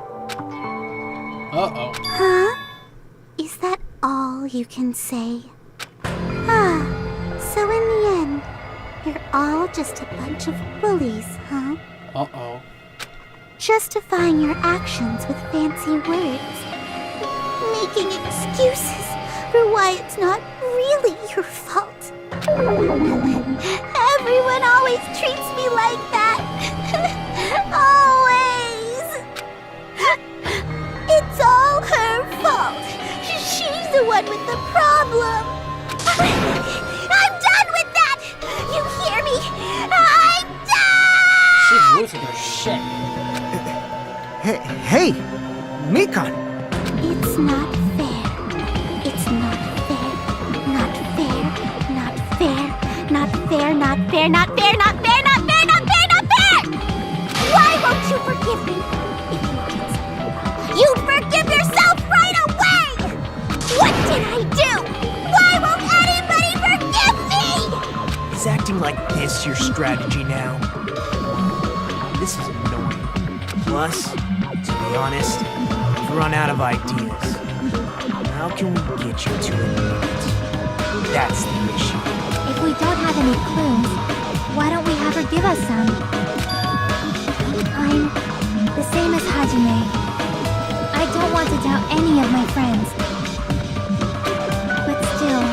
Uh-oh. Huh? Is that all you can say? So in the end, you're all just a bunch of bullies, huh? Uh-oh. Justifying your actions with fancy words. Making excuses for why it's not really your fault. Everyone always treats me like that. Always. It's all her fault. She's the one with the problem. I'm done with that! You hear me? I'm done! She's losing her shit. Hey, Mikon! It's not fair. It's not fair. Not fair. Not fair. Not fair. Not fair. Not fair. Not fair. Not fair. Not fair. Not fair! Why won't you forgive me? If you did something wrong, you'd forgive yourself right away! What did I do? Why won't anybody forgive me? Is acting like this your strategy now? This is annoying. Plus, to be honest, I've run out of ideas. How can we get you to admit? That's the issue. If we don't have any clues, why don't we have her give us some? I'm the same as Hajime. I don't want to doubt any of my friends. But still,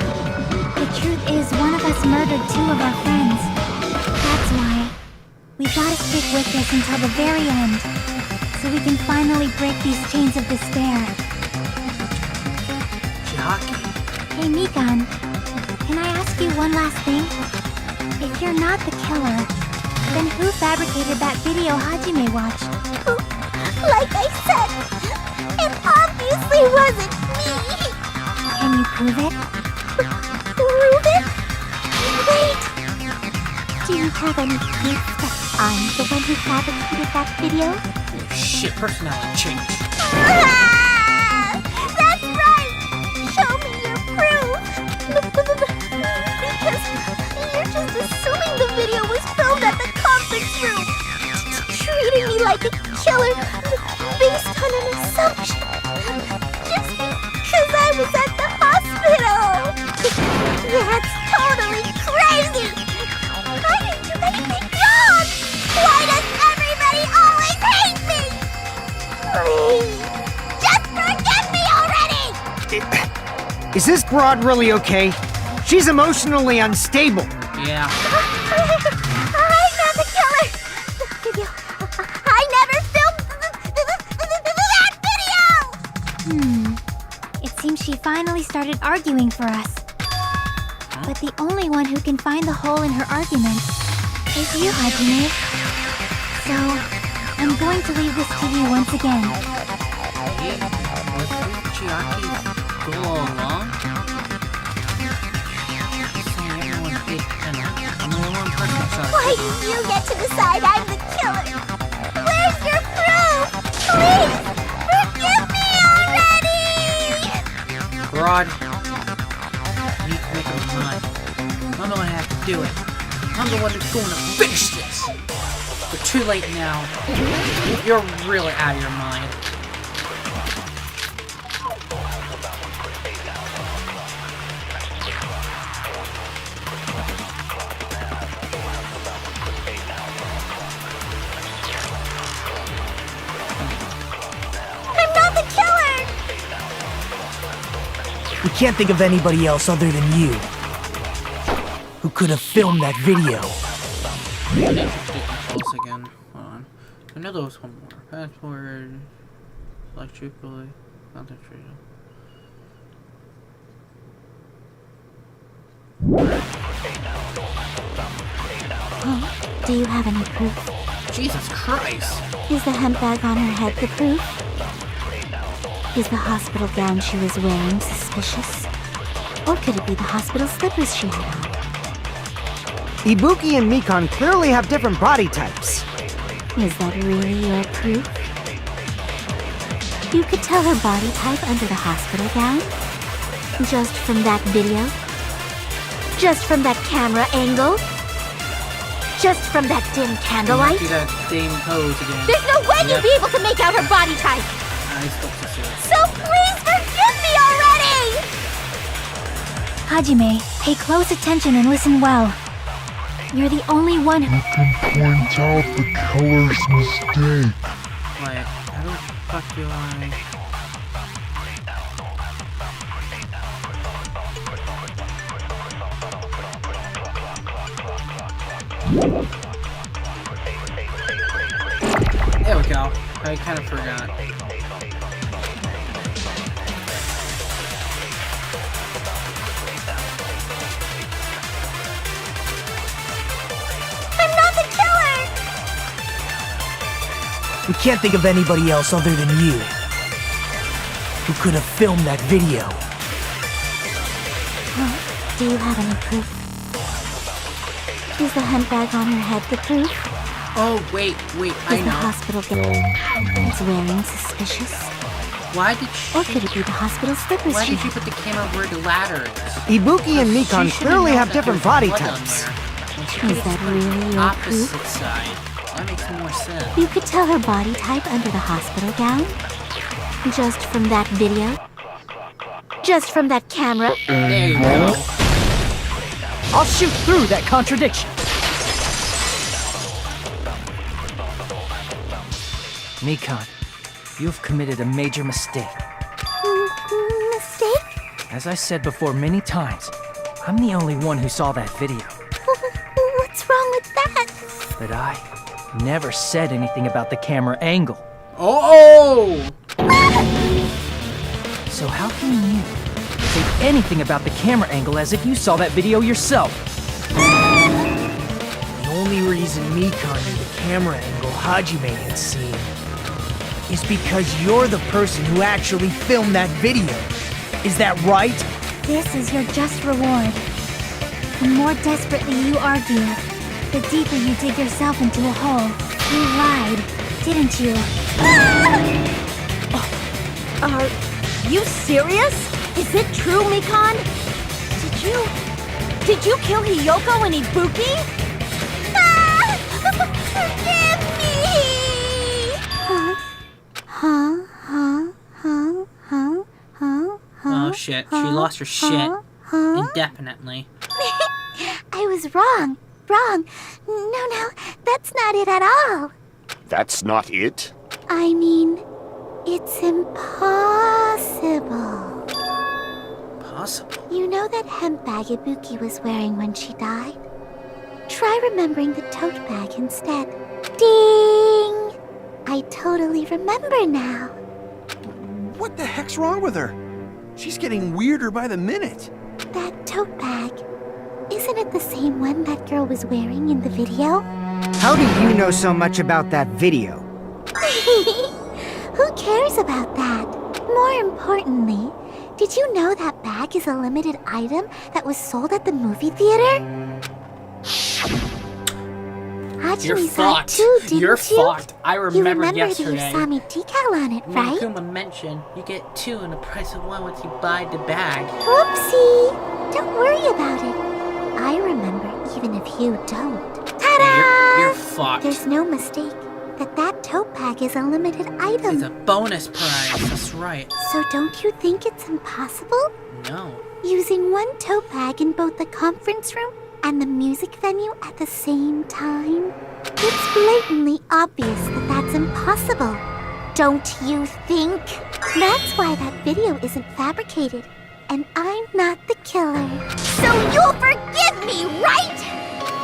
the truth is one of us murdered two of our friends. That's why we gotta stick with this until the very end, so we can finally break these chains of despair. Chiaki. Hey, Mikon, can I ask you one last thing? If you're not the killer, then who fabricated that video Hajime watched? Like I said, it obviously wasn't me. Can you prove it? Prove it? Wait. Do you have any proof that I'm the one who fabricated that video? Shit, personality change. That's right! Show me your proof! Because you're just assuming the video was filmed at the conference room. Treating me like a killer based on an assumption. Just because I was at the hospital. That's totally crazy! I didn't do anything wrong! Why does everybody always hate me? Please, just forgive me already! Is this broad really okay? She's emotionally unstable. Yeah. I'm not the killer! The video. I never filmed that video! It seems she finally started arguing for us. But the only one who can find the hole in her argument is you, Hajime. So, I'm going to leave this to you once again. Hey, was Chiaki cool all along? Saying everyone did, I'm the only one person who saw it. Why do you get to decide I'm the killer? Where's your proof? Please, forgive me already! Broad, you need to make up your mind. I'm the one who has to do it. I'm the one who's going to finish this. But too late now. You're really out of your mind. I'm not the killer! We can't think of anybody else other than you who could have filmed that video. Controls again. Hold on. I know there was one more. Password. Electrically. Concentration. Do you have any proof? Jesus Christ! Is the hemp bag on her head the proof? Is the hospital gown she was wearing suspicious? Or could it be the hospital slippers she had on? Ibuki and Mikan clearly have different body types. Is that really your proof? You could tell her body type under the hospital gown? Just from that video? Just from that camera angle? Just from that dim candlelight? See that same pose again. There's no way you'd be able to make out her body type! I spoke to Sarah. So please forgive me already! Hajime, pay close attention and listen well. You're the only one who can point out the killer's mistake. Wait, how the fuck do I... There we go. I kind of forgot. I'm not the killer! We can't think of anybody else other than you who could have filmed that video. Do you have any proof? Is the hemp bag on her head the proof? Oh, wait, I Is the know. hospital gown it's wearing suspicious? Why did she... Or could it be the hospital slippers Why she did you put the camera where the ladder is? Ibuki and Mikan She should've clearly known have that different there was body blood on types. there. And she Is could've that put really the your opposite proof? side? That makes more sense. You could tell her body type under the hospital gown? Just from that video? Just from that camera? There you go. I'll shoot through that contradiction. Mikan, you've committed a major mistake. Mistake? As I said before many times, I'm the only one who saw that video. What's wrong with that? But I never said anything about the camera angle. Oh! So how can you say anything about the camera angle as if you saw that video yourself? The only reason Mikan knew the camera angle Hajime had seen is because you're the person who actually filmed that video. Is that right? This is your just reward. The more desperately you argue, the deeper you dig yourself into a hole. You lied, didn't you? Are you serious? Is it true, Mikan? Did you kill Hiyoko and Ibuki? Forgive me! Oh shit, she lost her shit. Indefinitely. I was wrong. No, that's not it at all. That's not it? I mean, it's impossible. impossible. You know that hemp bag Ibuki was wearing when she died? Try remembering the tote bag instead. Ding! I totally remember now. What the heck's wrong with her? She's getting weirder by the minute. That tote bag. Isn't it the same one that girl was wearing in the video? How do you know so much about that video? Who cares about that? More importantly, did you know that bag is a limited item that was sold at the movie theater? You're Hajime saw it fucked. too, didn't You're you? fucked. I You remember remembered yesterday. the Usami decal on it, right? Kuma mentioned you get 2 in the price of 1 once you buy the bag. Whoopsie! Don't worry about it. I remember even if you don't. Ta-da! Hey, you're fucked. There's no mistake that tote bag is a limited item. It's a bonus prize. That's right. So don't you think it's impossible? No. Using one tote bag in both the conference room and the music venue at the same time? It's blatantly obvious that that's impossible. Don't you think? That's why that video isn't fabricated, and I'm not the killer. So you'll forgive me, right?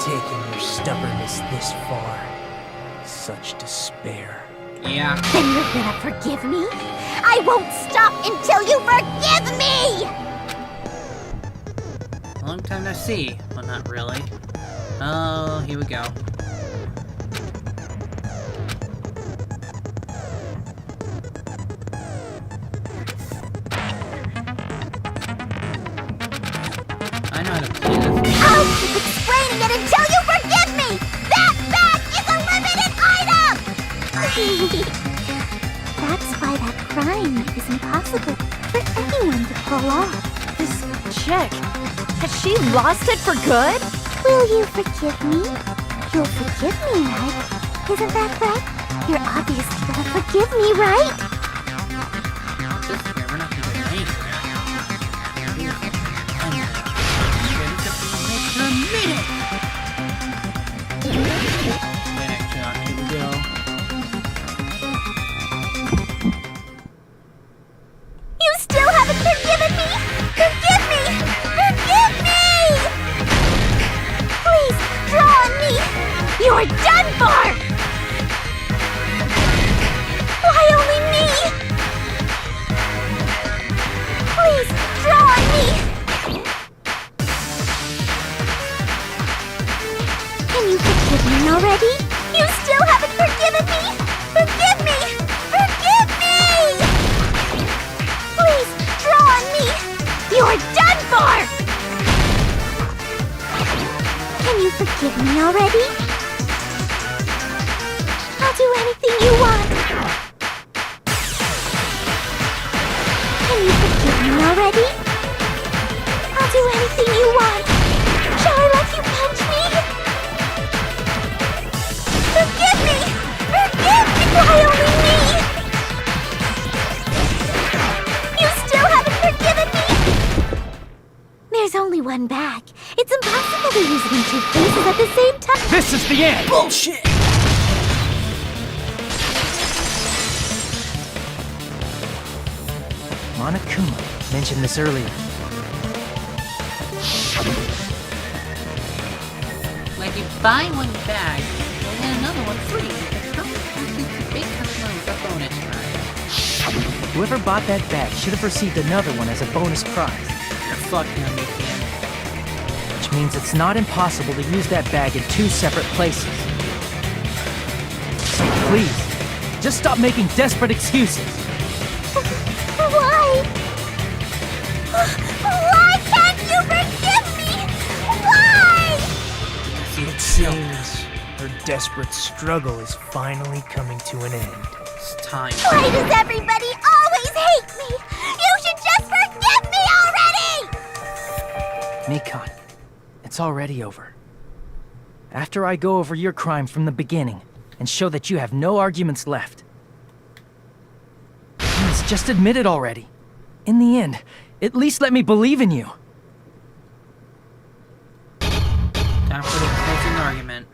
Taking your stubbornness this far. Such despair. Yeah. Then you're gonna forgive me? I won't stop until you forgive me! Long time no see. Well, not really. Oh, here we go. I know how to play this. I'll keep explaining it until you forgive me! That bag is a limited item! That's why that crime is impossible for anyone to pull off. This chick, has she lost it for good? Will you forgive me? You'll forgive me, right? Isn't that right? You're obviously gonna forgive me, right? This here, we're not gonna go anywhere. You still haven't forgiven me! Forgive me! Forgive me! Please, draw on me! You're done for! Why only me? Please, draw on me! Can you forgive me already? You still haven't forgiven me! Forgive me! Forgive me! Please, draw on me! You're done for! Can you forgive me already? I'll do anything you want. Can you forgive me already? I'll do anything you want. Shall I let you punch me? Forgive me! Forgive me! Why only me? You still haven't forgiven me? There's only one bag. It's impossible to use it in 2 places at the same time. This is the end! Bullshit! Monokuma mentioned this earlier. Like you buy one bag, and then another one free. It's not the big customer with a bonus prize. Whoever bought that bag should have received another one as a bonus prize. You're fucking on me, kid. Which means it's not impossible to use that bag in 2 separate places. So please, just stop making desperate excuses. Why? Why can't you forgive me? Why? It seems her desperate struggle is finally coming to an end. It's time. Why does everybody always hate me? You should just forgive me already! Mikon, it's already over. After I go over your crime from the beginning and show that you have no arguments left. Please, just admit it already. In the end, at least let me believe in you. Time for the closing argument.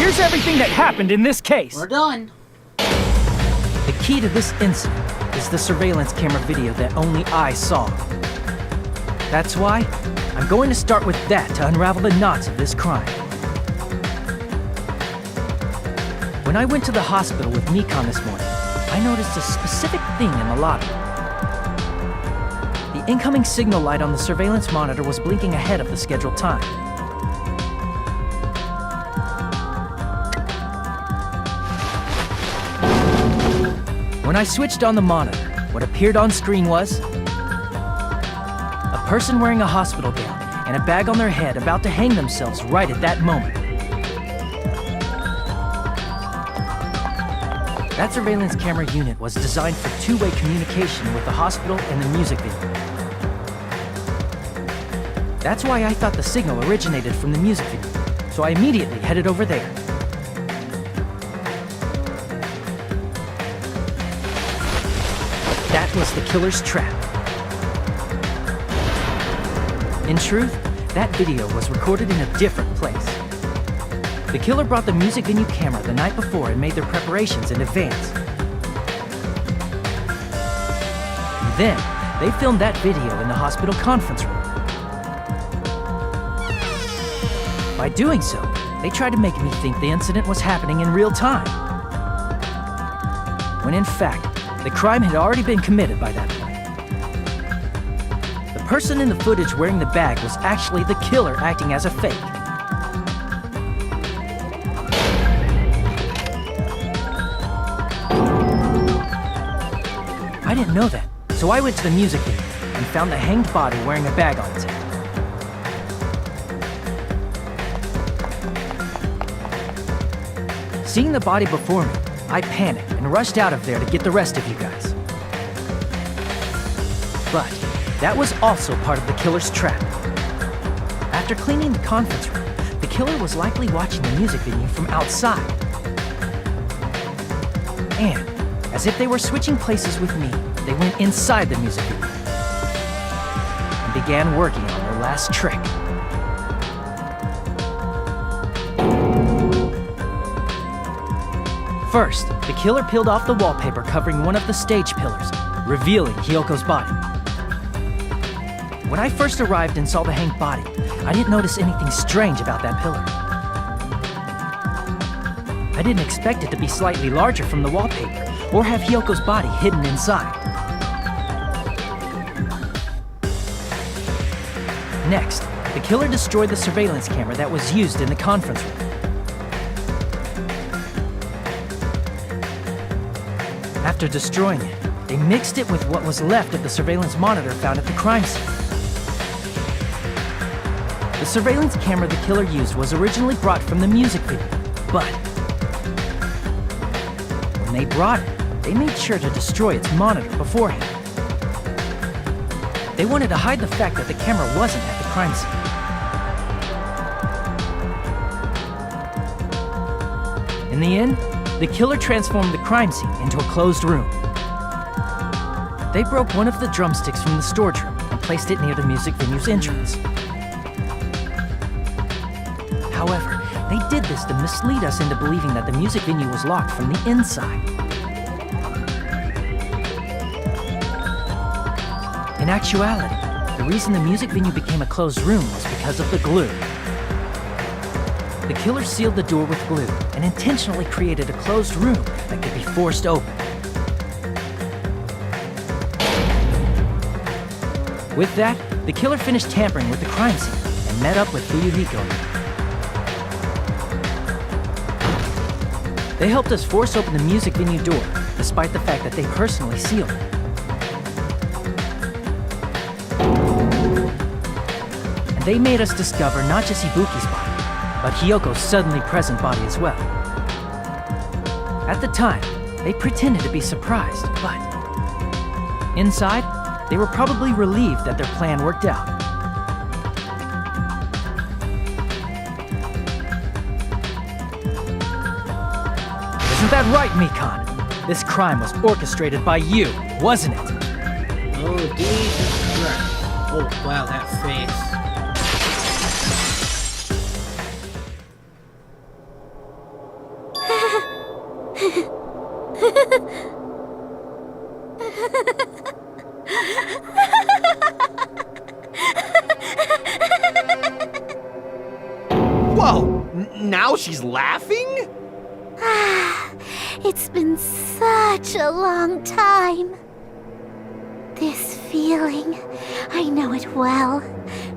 Here's everything that happened in this case. We're done. The key to this incident is the surveillance camera video that only I saw. That's why I'm going to start with that to unravel the knots of this crime. When I went to the hospital with Nikon this morning, I noticed a specific thing in the lobby. The incoming signal light on the surveillance monitor was blinking ahead of the scheduled time. When I switched on the monitor, what appeared on screen was a person wearing a hospital gown and a bag on their head about to hang themselves right at that moment. That surveillance camera unit was designed for two-way communication with the hospital and the music video. That's why I thought the signal originated from the music video, so I immediately headed over there. That was the killer's trap. In truth, that video was recorded in a different place. The killer brought the music venue camera the night before and made their preparations in advance. And then, they filmed that video in the hospital conference room. By doing so, they tried to make me think the incident was happening in real time. When in fact, the crime had already been committed by that point. The person in the footage wearing the bag was actually the killer acting as a fake. I didn't know that, so I went to the music venue and found the hanged body wearing a bag on its head. Seeing the body before me, I panicked and rushed out of there to get the rest of you guys. But that was also part of the killer's trap. After cleaning the conference room, the killer was likely watching the music venue from outside. And, as if they were switching places with me, they went inside the music venue and began working on their last trick. First, the killer peeled off the wallpaper covering one of the stage pillars, revealing HIYOKO's body. When I first arrived and saw the hanged body, I didn't notice anything strange about that pillar. I didn't expect it to be slightly larger from the wallpaper, or have HIYOKO's body hidden inside. Next, the killer destroyed the surveillance camera that was used in the conference room. After destroying it, they mixed it with what was left of the surveillance monitor found at the crime scene. The surveillance camera the killer used was originally brought from the music video, but when they brought it, they made sure to destroy its monitor beforehand. They wanted to hide the fact that the camera wasn't at the crime scene. In the end, the killer transformed the crime scene into a closed room. They broke one of the drumsticks from the storage room and placed it near the music venue's entrance. However, they did this to mislead us into believing that the music venue was locked from the inside. In actuality, the reason the music venue became a closed room was because of the glue. The killer sealed the door with glue and intentionally created a closed room that could be forced open. With that, the killer finished tampering with the crime scene and met up with HIYOKO. They helped us force open the music venue door, despite the fact that they personally sealed it. And they made us discover not just Ibuki's body, but Hiyoko's suddenly present body as well. At the time, they pretended to be surprised, but inside, they were probably relieved that their plan worked out. Isn't that right, Mikon? This crime was orchestrated by you, wasn't it? Oh, Jesus Christ. Oh, wow, that face. Whoa! Now she's laughing? It's been such a long time. This feeling, I know it well.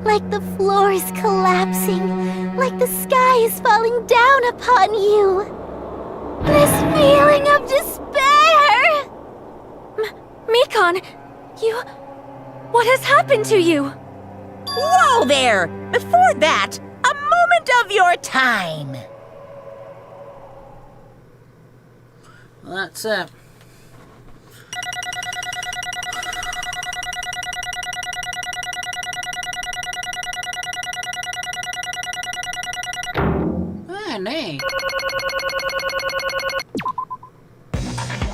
Like the floor is collapsing, like the sky is falling down upon you. This feeling of despair! Mikon, what has happened to you? Whoa there! Before that, a moment of your time. Well, that's it. Ah, nay.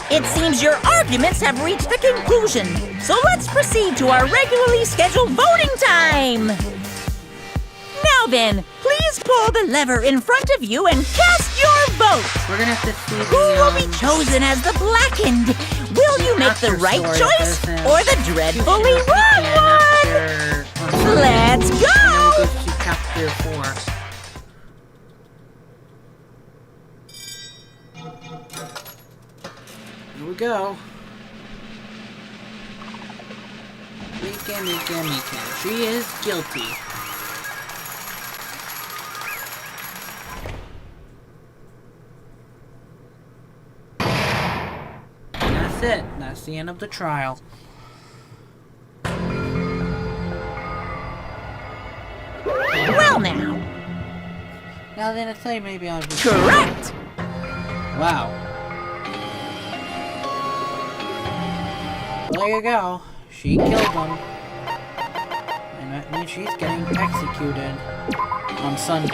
It seems your arguments have reached a conclusion, so let's proceed to our regularly scheduled voting time. Now then, please pull the lever in front of you and cast your vote. We're gonna have to see Who will be chosen as the blackened? Will you make the right choice or the dreadfully wrong one? Let's go! Go to chapter 4. Here we go. Mika. She is guilty. That's it. That's the end of the trial. Well now. Now then, I say maybe I'll be Correct! Wow. Well, there you go. She killed him. And that means she's getting executed on Sunday.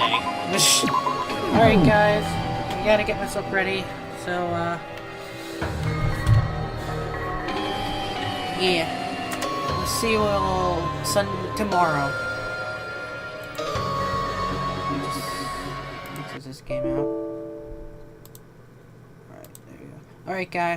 Alright, guys. I gotta get myself ready. So, yeah. We'll see you all tomorrow. Does this game out? Alright, there you go. Alright, guys.